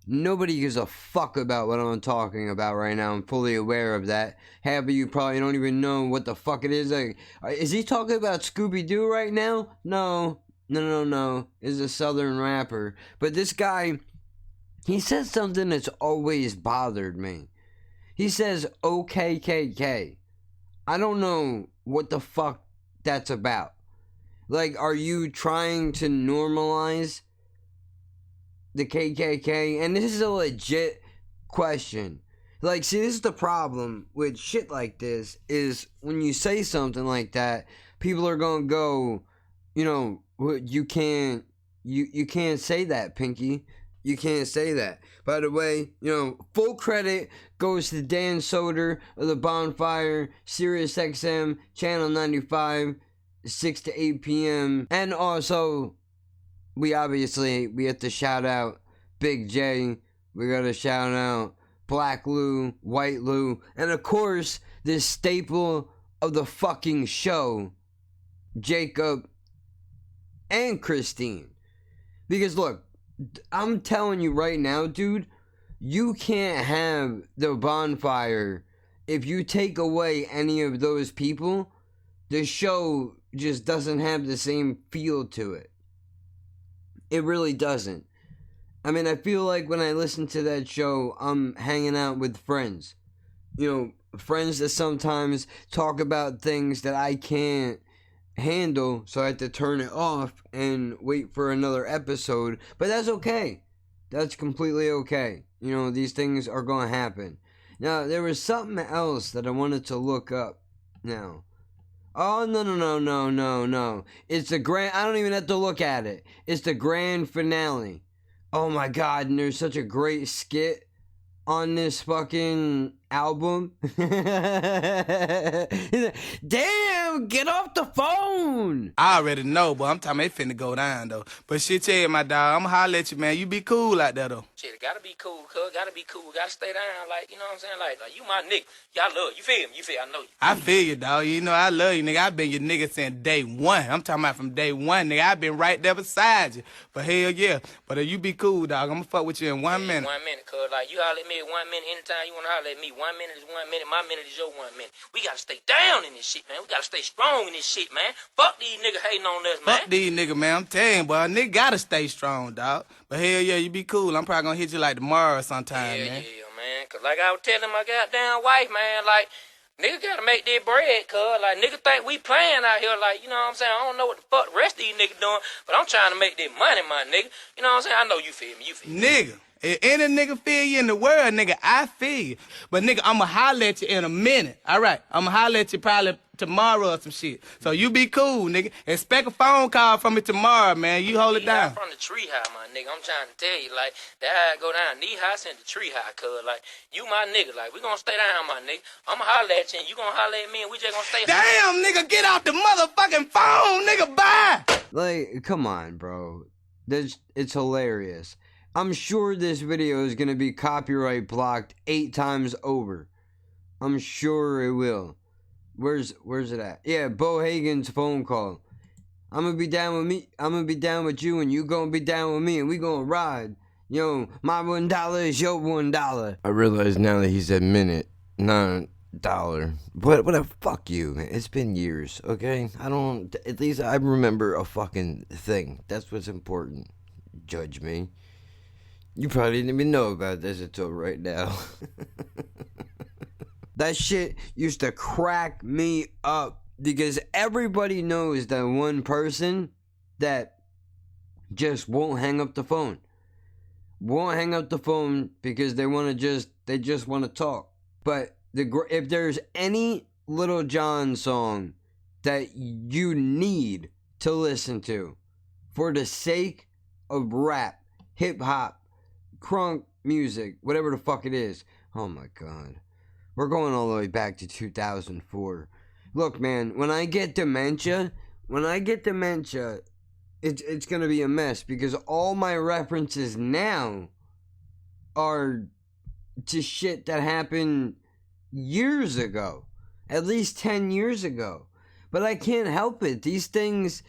gives a fuck about what I'm talking about right now? I'm fully aware of that. Half of you probably don't even know what the fuck it is. Like, is he talking about Scooby-Doo right now? No. He's a southern rapper. But this guy, he says something that's always bothered me. He says, OKKK. I don't know what the fuck that's about. Like, are you trying to normalize the KKK? And this is a legit question. Like, see, this is the problem with shit like this, is when you say something like that, people are gonna go, you can't say that, Pinky. You can't say that. By the way, full credit goes to Dan Soder of The Bonfire, Sirius XM, Channel 95, 6 to 8 p.m. And also, we have to shout out Big J. We gotta shout out Black Lou, White Lou, and of course, this staple of the fucking show, Jacob and Christine. Because look, I'm telling you right now, dude, you can't have The Bonfire if you take away any of those people. The show just doesn't have the same feel to it. It really doesn't. I mean, I feel like when I listen to that show, I'm hanging out with friends. Friends that sometimes talk about things that I can't handle, so I have to turn it off and wait for another episode. But that's okay. That's completely okay. These things are going to happen. Now, there was something else that I wanted to look up now. Oh, no. It's the grand... I don't even have to look at it. It's the grand finale. Oh my God, and there's such a great skit on this fucking album. Damn, get off the phone. I already know, but I'm talking it finna go down, though. But shit, tell you, my dog, I'ma holler at you, man. You be cool out there, though. Shit, it gotta be cool, cuz. Gotta be cool. Gotta stay down, like, you know what I'm saying? Like you my nigga. Y'all love you. Feel me? I know you. I feel you, dog. I love you, nigga. I been your nigga since day one. I'm talking about from day one, nigga. I been right there beside you. But hell yeah. But you be cool, dog. I'ma fuck with you in 1 minute. 1 minute, cuz. Like, you holler at me at 1 minute anytime you wanna holler at me. 1 minute is 1 minute. My minute is your 1 minute. We gotta stay down in this shit, man. We gotta stay strong in this shit, man. Fuck these niggas hating on us, man. Fuck these niggas, man. I'm telling you, boy. A nigga gotta stay strong, dog. But hell yeah, you be cool. I'm probably gonna hit you like tomorrow or sometime, man. Yeah, man. Cause like I was telling my goddamn wife, man, like, nigga gotta make that bread, cuz. Like, nigga think we playing out here, like, you know what I'm saying? I don't know what the fuck the rest of these niggas doing, but I'm trying to make that money, my nigga. You know what I'm saying? I know you feel me. Nigga. If any nigga feel you in the world, nigga, I feel you. But nigga, I'ma holler at you in a minute. All right, I'ma holler at you probably tomorrow or some shit. So you be cool, nigga. Expect a phone call from me tomorrow, man. You hold it down. I'm from the tree high, my nigga. I'm trying to tell you, like, that how it go down. Knee high send the tree high, cuz. Like, you my nigga. Like, we gonna stay down, my nigga. I'ma holler at you and you gonna holler at me and we just gonna stay. Damn, nigga, get off the motherfucking phone, nigga. Bye. Like, come on, bro. It's hilarious. I'm sure this video is going to be copyright blocked 8 times over. I'm sure it will. Where's it at? Yeah, Bo Hagen's phone call. I'm gonna be down with me. I'm gonna be down with you, and you gonna be down with me, and we gonna ride. Yo, my $1 is your $1. I realize now that he said minute, not $1. But whatever. Fuck you, man. It's been years. Okay, I don't. At least I remember a fucking thing. That's what's important. Judge me. You probably didn't even know about this until right now. That shit used to crack me up because everybody knows that one person that just won't hang up the phone. Won't hang up the phone because they just want to talk. But if there's any Little John song that you need to listen to for the sake of rap, hip hop, crunk music, whatever the fuck it is. Oh my God. We're going all the way back to 2004. Look, man, when I get dementia, it's going to be a mess because all my references now are to shit that happened years ago, at least 10 years ago. But I can't help it. These things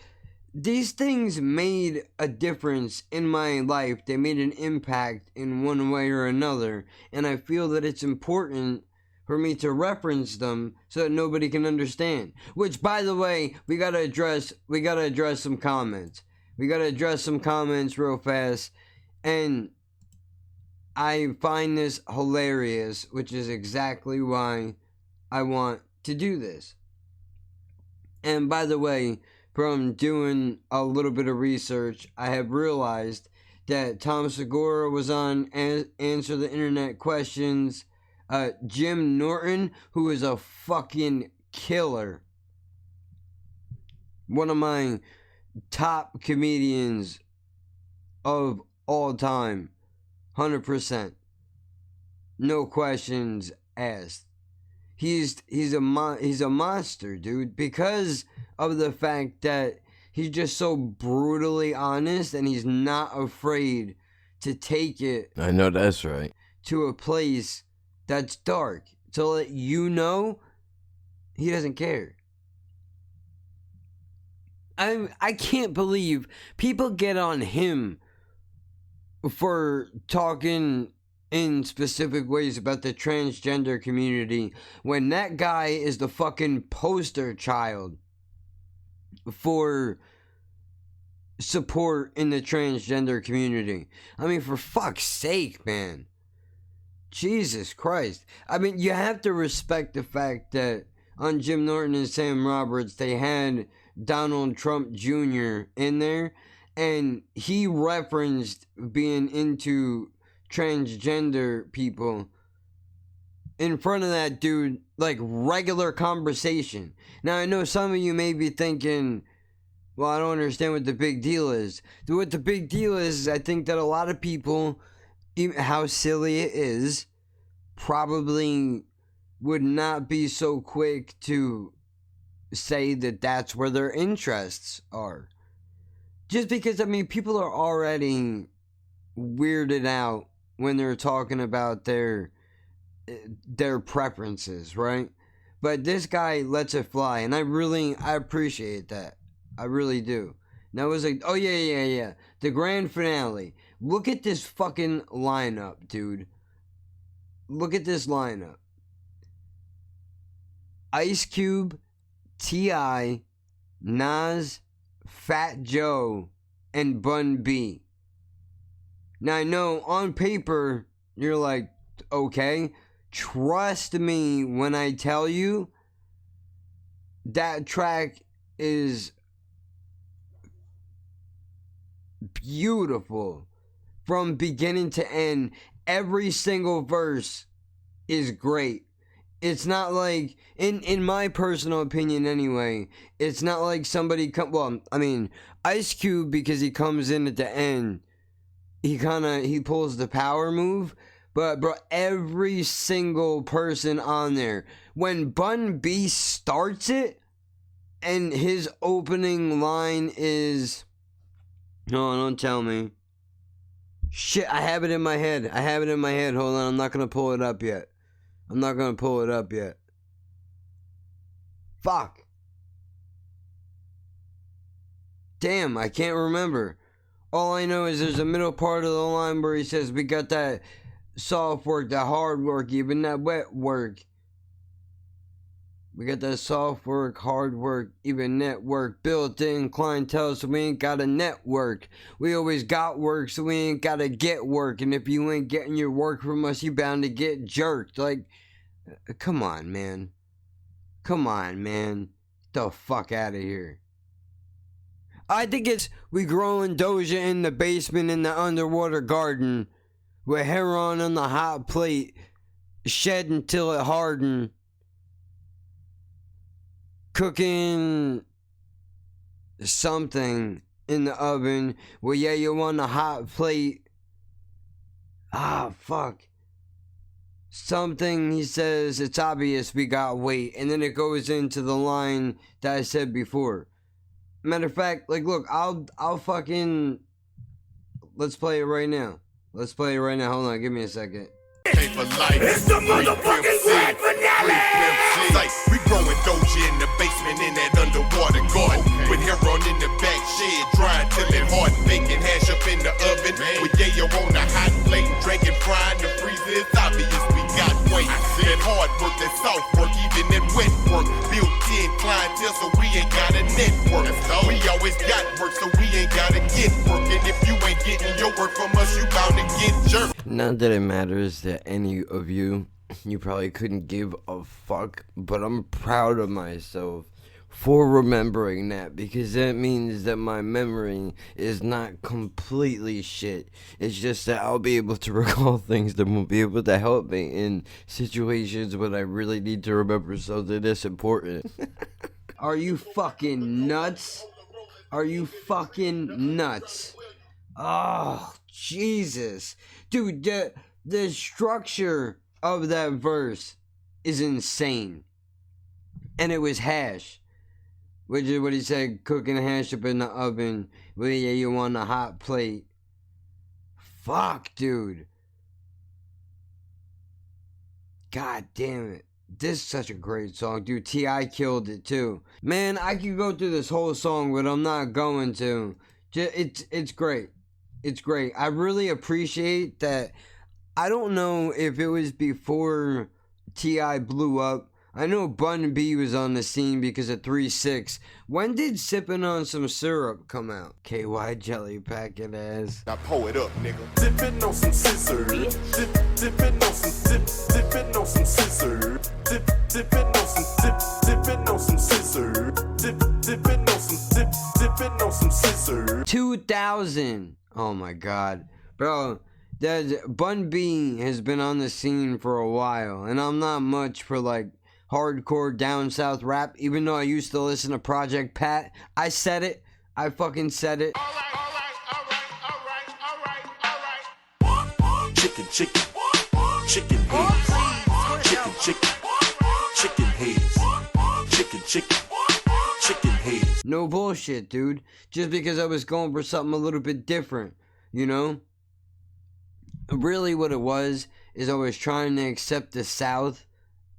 made a difference in my life. They made an impact in one way or another. And I feel that it's important for me to reference them so that nobody can understand. Which, by the way, we gotta address some comments. We gotta address some comments real fast. And I find this hilarious, which is exactly why I want to do this. And by the way, from doing a little bit of research, I have realized that Tom Segura was on Answer the Internet Questions. Jim Norton, who is a fucking killer. One of my top comedians of all time. 100%. No questions asked. He's a monster, dude, because of the fact that he's just so brutally honest and he's not afraid to take it. I know that's right. To a place that's dark, to let you know he doesn't care. I can't believe people get on him for talking in specific ways about the transgender community when that guy is the fucking poster child for support in the transgender community. I mean, for fuck's sake, man. Jesus Christ. I mean, you have to respect the fact that on Jim Norton and Sam Roberts, they had Donald Trump Jr. in there, and he referenced being into transgender people in front of that dude, like regular conversation. Now, I know some of you may be thinking, well, I don't understand what the big deal is. What the big deal is I think that a lot of people, even how silly it is, probably would not be so quick to say that that's where their interests are. Just because, I mean, people are already weirded out when they're talking about their preferences, right? But this guy lets it fly, and I appreciate that. I really do. Now it was like, oh yeah. The grand finale. Look at this fucking lineup, dude. Look at this lineup. Ice Cube, T.I., Nas, Fat Joe, and Bun B. Now I know on paper you're like, okay, trust me when I tell you that track is beautiful from beginning to end. Every single verse is great. It's not like, in my personal opinion anyway, it's not like somebody Ice Cube, because he comes in at the end, he pulls the power move, but bro, every single person on there, when Bun B starts it, and his opening line is, no, don't tell me. Shit, I have it in my head. Hold on, I'm not gonna pull it up yet. Fuck. Damn, I can't remember. All I know is there's a middle part of the line where he says, we got that soft work, that hard work, even that wet work. We got that soft work, hard work, even network, built-in clientele, so we ain't got a network. We always got work, so we ain't gotta get work. And if you ain't getting your work from us, you bound to get jerked. Like, come on, man. Come on, man. Get the fuck out of here. I think it's we growing Doja in the basement in the underwater garden with heron on the hot plate, shed until it hardened. Cooking something in the oven. Well, yeah, you on the hot plate. Ah, fuck. Something, he says, it's obvious we got weight. And then it goes into the line that I said before. Matter of fact, like, look, I'll fucking... Let's play it right now. Let's play it right now. Hold on, give me a second. It's the motherfucking grand finale! We growing Doja in the basement in that underwater garden. With heron in the back shed, drying till it hard, baking hash up in the oven. With yayo on the hot plate, drinking, frying the freezer. It's obvious we got weight. That hard work, that soft work, even that wet work. Built-in clientele, so we ain't got a network. We always got work, so we ain't gotta get work. And if you ain't getting your work from us, you bound to get jerked. Not that it matters to any of you. You probably couldn't give a fuck, but I'm proud of myself for remembering that, because that means that my memory is not completely shit. It's just that I'll be able to recall things that will be able to help me in situations when I really need to remember something that's important. Are you fucking nuts? Are you fucking nuts? Oh, Jesus. Dude, the structure of that verse is insane. And it was hash. Which is what he said, cooking hash up in the oven. Well, yeah, you on the hot plate. Fuck, dude. God damn it. This is such a great song, dude. T.I. killed it, too. Man, I could go through this whole song, but I'm not going to. It's great. It's great. I really appreciate that. I don't know if it was before T.I. blew up. I know Bun B was on the scene because of 3-6. When did Sippin' on Some Syrup come out? KY Jelly Packet ass. Now pull it up, nigga. Dippin' on some scissors. Dippin' on some dippin' on some scissors. Dippin' on some scissors. Dippin' on some scissors. 2000. Oh my god. Bro, Bun B has been on the scene for a while, and I'm not much for like hardcore down south rap, even though I used to listen to Project Pat. I said it. I fucking said it. Chicken heads. Chicken heads. Chicken heads. No bullshit, dude. Just because I was going for something a little bit different, you know? Really what it was is I was trying to accept the South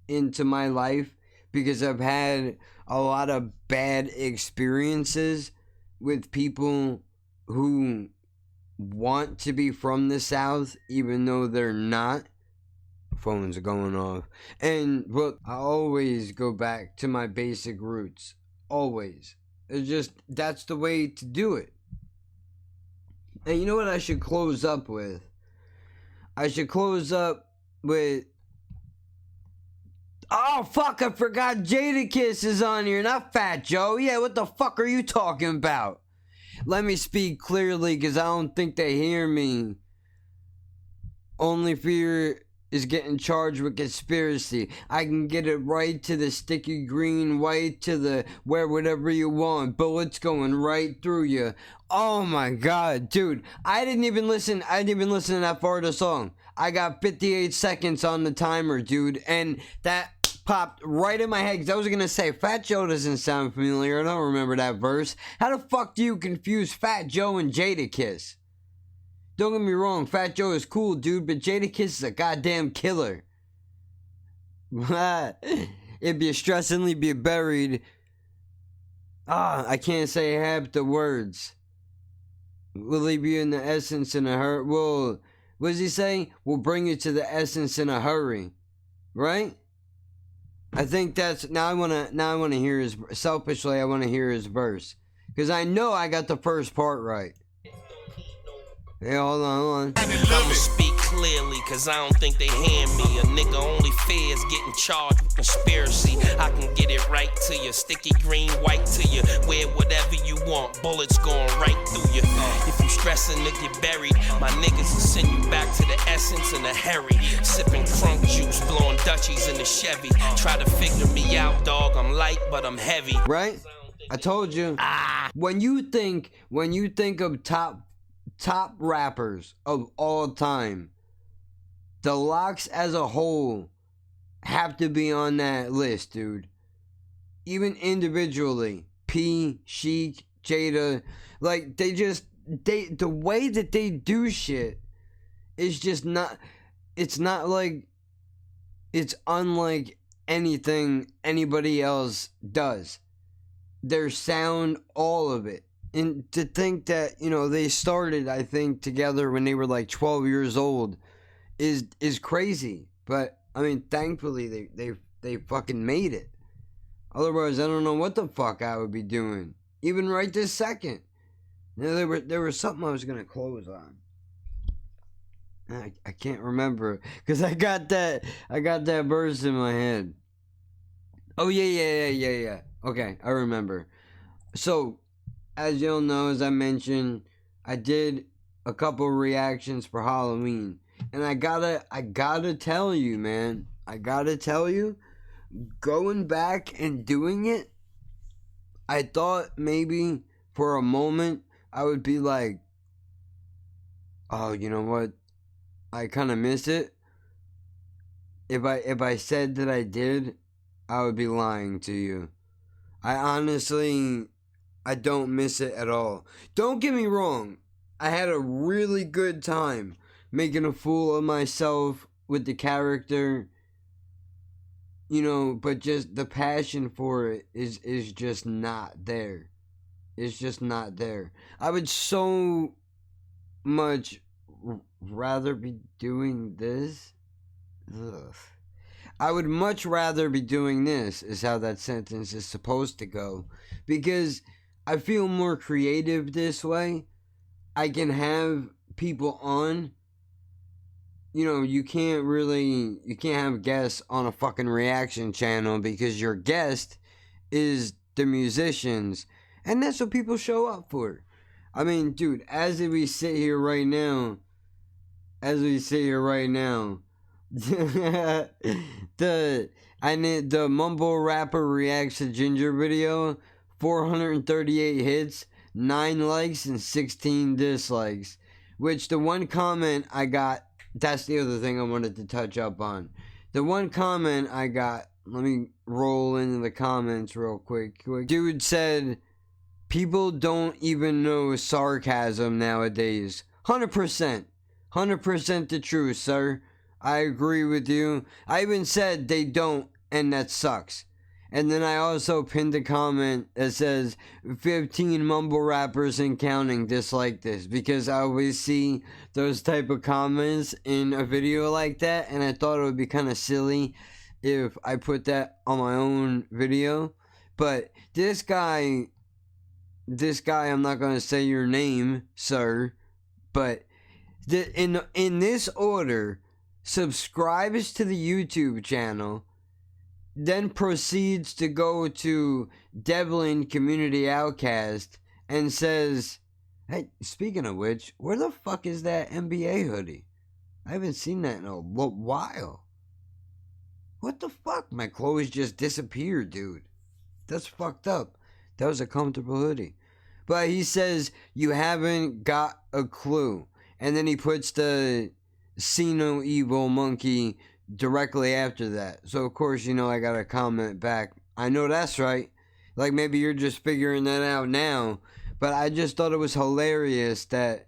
into my life because I've had a lot of bad experiences with people who want to be from the South even though they're not. Phones are going off. And well, I always go back to my basic roots. Always. It's just, that's the way to do it. And you know what I should close up with? I should close up with... Oh, fuck, I forgot Jadakiss is on here, not Fat Joe. Yeah, what the fuck are you talking about? Let me speak clearly, because I don't think they hear me. Only Fear is getting charged with conspiracy. I can get it right to the sticky green, white to the wear whatever you want. Bullets going right through you. Oh my god, dude. I didn't even listen to that far of the song. I got 58 seconds on the timer, dude. And that popped right in my head because I was gonna say Fat Joe doesn't sound familiar. I don't remember that verse. How the fuck do you confuse Fat Joe and Jadakiss? Don't get me wrong, Fat Joe is cool, dude, but Jadakiss is a goddamn killer. If you stressingly be buried, I can't say half the words. We'll leave you in the essence in a hurry. What does he say? We'll bring you to the essence in a hurry. Right? I think that's, now I want to hear his, selfishly I want to hear his verse. Because I know I got the first part right. Hey, hold on. I'ma speak clearly, cause I don't think they hear me. A nigga only fears getting charged with conspiracy. I can get it right to you, sticky green, white to you. Wear whatever you want, bullets going right through you. If you stressing to get buried, my niggas will send you back to the essence in a hurry. Sipping crunk juice, blowing Dutchies in the Chevy. Try to figure me out, dog. I'm light, but I'm heavy. Right? I told you. When you think of top rappers of all time, the Lox as a whole have to be on that list, dude. Even individually, P, Sheik, Jada, like the way that they do shit is just not. It's not like, it's unlike anything anybody else does. Their sound, all of it. And to think that, they started, I think, together when they were like 12 years old is crazy. But, I mean, thankfully, they fucking made it. Otherwise, I don't know what the fuck I would be doing. Even right this second. There was something I was going to close on. I can't remember. Because I got that verse in my head. Oh, yeah. Okay, I remember. So, as you'll know, as I mentioned, I did a couple reactions for Halloween. And I gotta tell you, man. I gotta tell you, going back and doing it, I thought maybe for a moment I would be like, oh, you know what? I kind of miss it. If I said that I did, I would be lying to you. I don't miss it at all. Don't get me wrong. I had a really good time making a fool of myself with the character. But just the passion for it is just not there. It's just not there. I would so much rather be doing this. Ugh. I would much rather be doing this, is how that sentence is supposed to go. Because I feel more creative this way. I can have people on. You can't have guests on a fucking reaction channel because your guest is the musicians. And that's what people show up for. I mean, dude, as we sit here right now, the mumble rapper reacts to Ginger video, 438 hits, 9 likes and 16 dislikes. Which the one comment I got, that's the other thing I wanted to touch up on. The one comment I got, let me roll into the comments real quick. Dude said, people don't even know sarcasm nowadays. 100%. 100% the truth, sir. I agree with you. I even said they don't, and that sucks. And then I also pinned a comment that says 15 mumble rappers and counting dislike this, because I always see those type of comments in a video like that, and I thought it would be kind of silly if I put that on my own video. But this guy, I'm not going to say your name, sir, but in this order, subscribes to the YouTube channel, then proceeds to go to Devlin Community Outcast and says, hey, speaking of which, where the fuck is that NBA hoodie? I haven't seen that in a while. What the fuck? My clothes just disappeared, dude. That's fucked up. That was a comfortable hoodie. But he says, you haven't got a clue. And then he puts the See No Evil monkey directly after that. So, of course, I got to comment back. I know that's right. Like, maybe you're just figuring that out now. But I just thought it was hilarious that,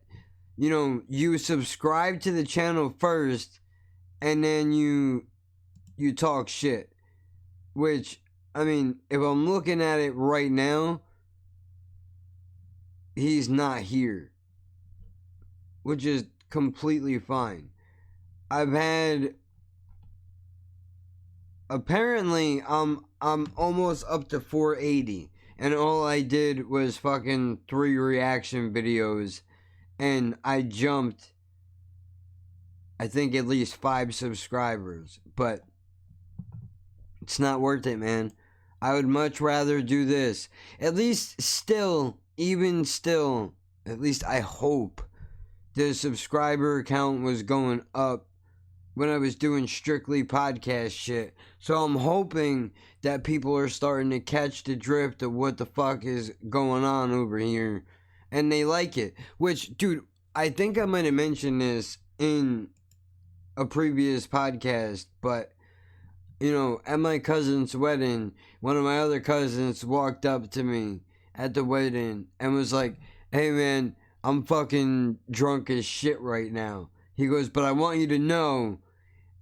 you subscribe to the channel first and then you talk shit. Which, I mean, if I'm looking at it right now, he's not here. Which is completely fine. I've had... Apparently, I'm almost up to 480. And all I did was fucking 3 reaction videos. And I jumped, I think, at least 5 subscribers. But it's not worth it, man. I would much rather do this. At least still, even still, at least I hope the subscriber count was going up when I was doing strictly podcast shit. So I'm hoping that people are starting to catch the drift of what the fuck is going on over here. And they like it. Which, dude, I think I might have mentioned this in a previous podcast, but, you know, at my cousin's wedding, one of my other cousins walked up to me at the wedding and was like, hey man, I'm fucking drunk as shit right now. He goes, but I want you to know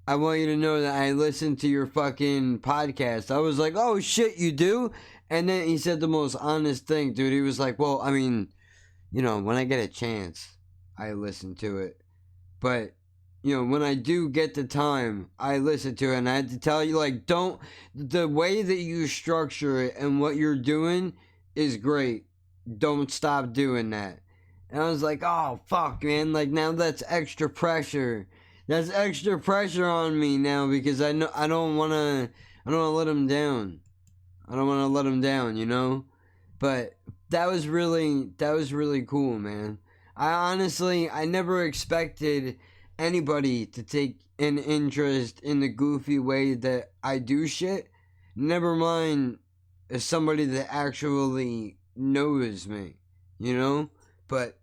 that I listen to your fucking podcast. I was like, oh shit, you do? And then he said the most honest thing, dude. He was like, well, I mean, you know, when I get a chance, I listen to it. But, you know, when I do get the time, I listen to it. And I had to tell you, like, the way that you structure it and what you're doing is great. Don't stop doing that. And I was like, oh, fuck, man. Like, now that's extra pressure. That's extra pressure on me now because I don't want to let him down. I don't want to let him down, you know? But that was really cool, man. I never expected anybody to take an interest in the goofy way that I do shit. Never mind somebody that actually knows me, you know? But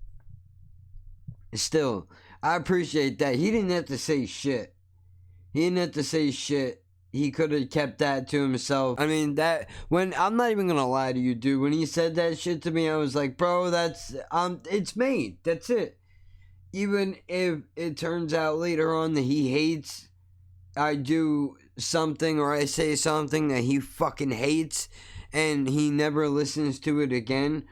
still, I appreciate that. He didn't have to say shit. He could have kept that to himself. I mean, I'm not even gonna lie to you, dude. When he said that shit to me, I was like, bro, it's made. That's it. Even if it turns out later on that he hates, I do something or I say something that he fucking hates and he never listens to it again,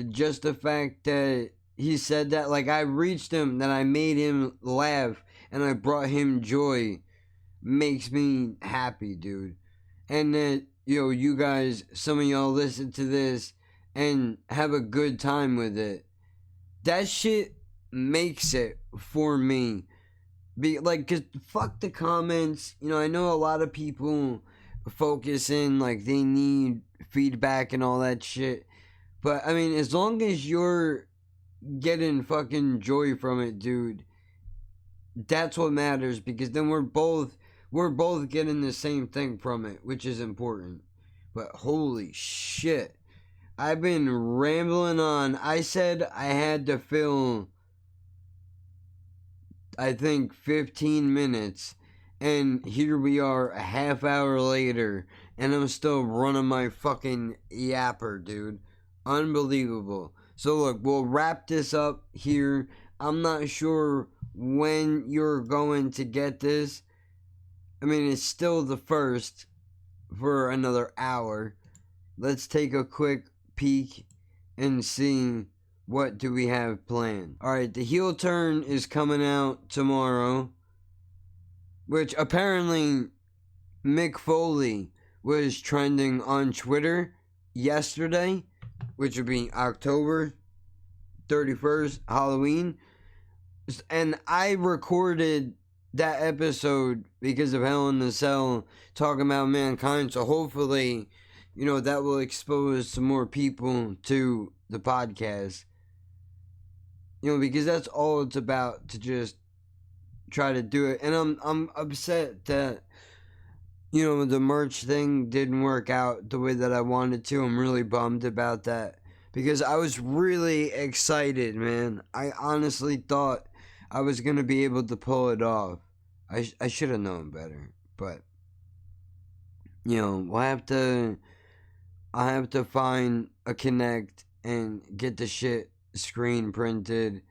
just the fact that he said that, like, I reached him, that I made him laugh, and I brought him joy, makes me happy, dude. And that, you know, you guys, some of y'all listen to this and have a good time with it. That shit makes it for me. Cause fuck the comments. You know, I know a lot of people focus in, like, they need feedback and all that shit. But, I mean, as long as you're getting fucking joy from it, dude, that's what matters, because then we're both getting the same thing from it, which is important. But holy shit, I've been rambling on. I said I had to fill, I think, 15 minutes, and here we are a half hour later, and I'm still running my fucking yapper, dude. Unbelievable. So look, we'll wrap this up here. I'm not sure when you're going to get this. I mean, it's still the first for another hour. Let's take a quick peek and see what do we have planned. Alright, the heel turn is coming out tomorrow, which apparently Mick Foley was trending on Twitter yesterday, which would be October 31st, Halloween. And I recorded that episode because of Hell in the Cell talking about Mankind. So hopefully, you know, that will expose some more people to the podcast. You know, because that's all it's about, to just try to do it. And I'm upset that, you know, the merch thing didn't work out the way that I wanted to. I'm really bummed about that, because I was really excited, man. I honestly thought I was going to be able to pull it off. I should have known better, but, you know, I have to find a Connect and get the shit screen printed,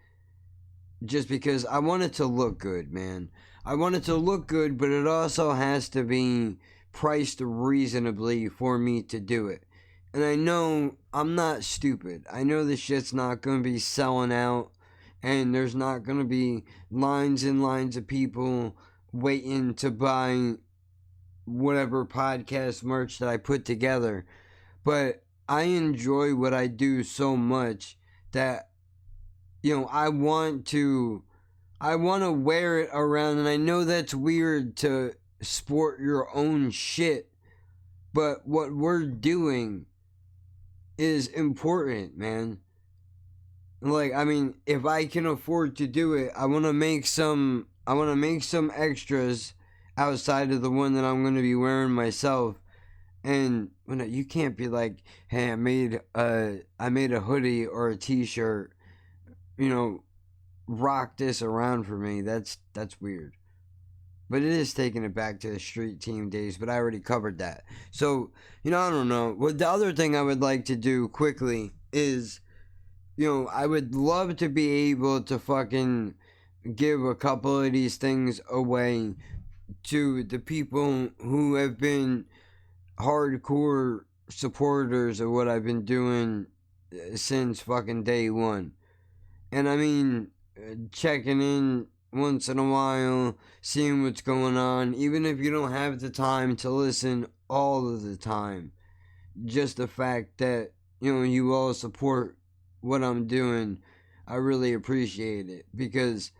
just because I want it to look good, man. I want it to look good, but it also has to be priced reasonably for me to do it. And I know I'm not stupid. I know this shit's not going to be selling out, and there's not going to be lines and lines of people waiting to buy whatever podcast merch that I put together. But I enjoy what I do so much that, you know, I want to wear it around. And I know that's weird to sport your own shit, but what we're doing is important, man. Like, I mean, if I can afford to do it, I want to make some extras outside of the one that I'm going to be wearing myself. And you can't be like, hey, I made a hoodie or a t-shirt, you know, rock this around for me. That's weird. But it is taking it back to the street team days, but I already covered that. So, you know, I don't know. Well, the other thing I would like to do quickly is, you know, I would love to be able to fucking give a couple of these things away to the people who have been hardcore supporters of what I've been doing since fucking day one. And I mean, checking in once in a while, seeing what's going on, even if you don't have the time to listen all of the time. Just the fact that, you know, you all support what I'm doing, I really appreciate it. Because,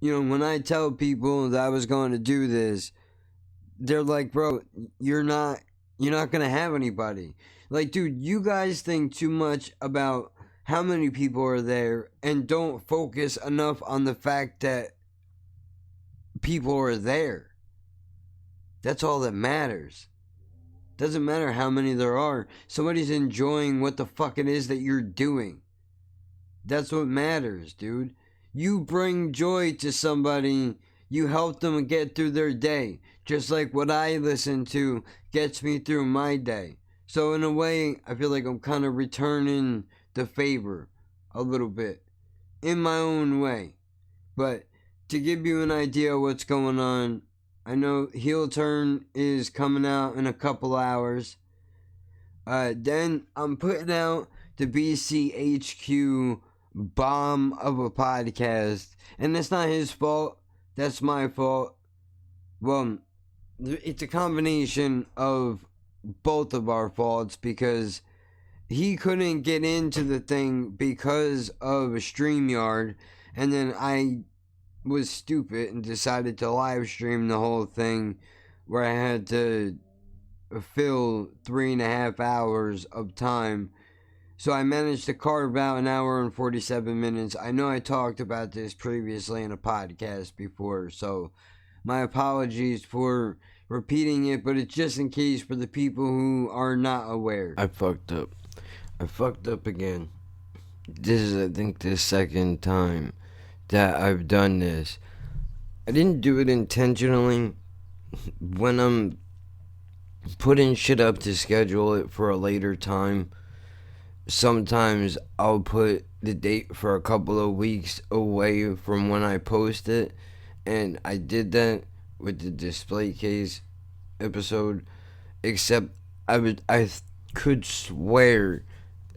you know, when I tell people that I was going to do this, they're like, bro, you're not gonna have anybody. Like, dude, you guys think too much about how many people are there and don't focus enough on the fact that people are there. That's all that matters. Doesn't matter how many there are. Somebody's enjoying what the fuck it is that you're doing. That's what matters, dude. You bring joy to somebody. You help them get through their day. Just like what I listen to gets me through my day. So in a way, I feel like I'm kind of returning the favor a little bit. In my own way. But to give you an idea of what's going on, I know Heel Turn is coming out in a couple hours. Then I'm putting out the BCHQ bomb of a podcast. And it's not his fault. That's my fault. Well, it's a combination of both of our faults because he couldn't get into the thing because of a StreamYard. And then I was stupid and decided to live stream the whole thing where I had to fill 3.5 hours of time. So I managed to carve out 1 hour and 47 minutes. I know I talked about this previously in a podcast before, so my apologies for repeating it, but it's just in case for the people who are not aware. I fucked up. I fucked up again. This is, I think, the second time that I've done this. I didn't do it intentionally. When I'm putting shit up to schedule it for a later time, sometimes I'll put the date for a couple of weeks away from when I post it. And I did that with the display case episode. Except I could swear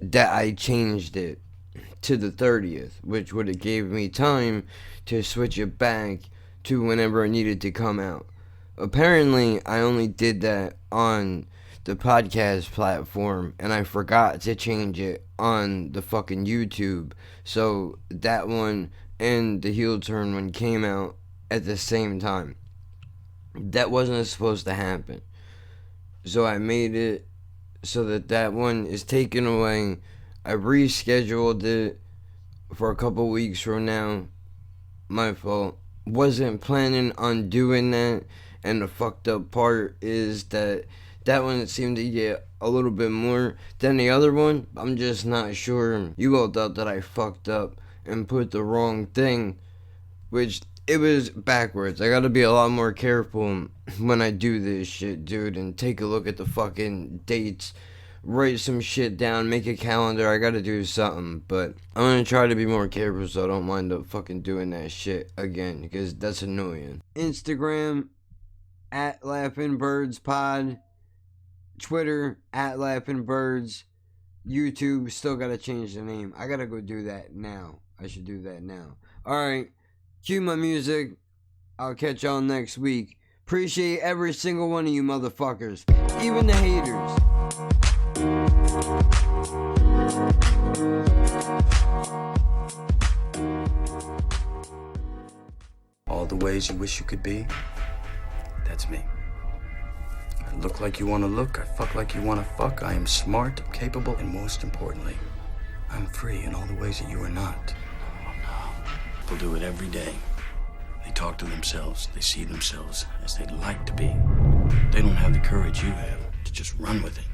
that I changed it to the 30th, which would have gave me time to switch it back to whenever it needed to come out. Apparently, I only did that on the podcast platform, and I forgot to change it on the fucking YouTube. So that one and the Heel Turn one came out at the same time. That wasn't supposed to happen. So I made it so that one is taken away. I rescheduled it for a couple weeks from now. My fault. Wasn't planning on doing that. And the fucked up part is that one seemed to get a little bit more than the other one. I'm just not sure. You all thought that I fucked up and put the wrong thing, which it was backwards. I gotta be a lot more careful when I do this shit, dude, and take a look at the fucking dates. Write some shit down, make a calendar. I gotta do something, but I'm gonna try to be more careful so I don't wind up fucking doing that shit again, because that's annoying. Instagram, at Laughing Birds Pod. Twitter, at Laughing Birds. YouTube, still gotta change the name. I gotta go do that now. I should do that now. Alright, cue my music. I'll catch y'all next week. Appreciate every single one of you motherfuckers. Even the haters. All the ways you wish you could be, that's me. I look like you want to look, I fuck like you want to fuck, I am smart, capable, and most importantly, I'm free in all the ways that you are not. People do it every day. They talk to themselves, they see themselves as they'd like to be. They don't have the courage you have to just run with it.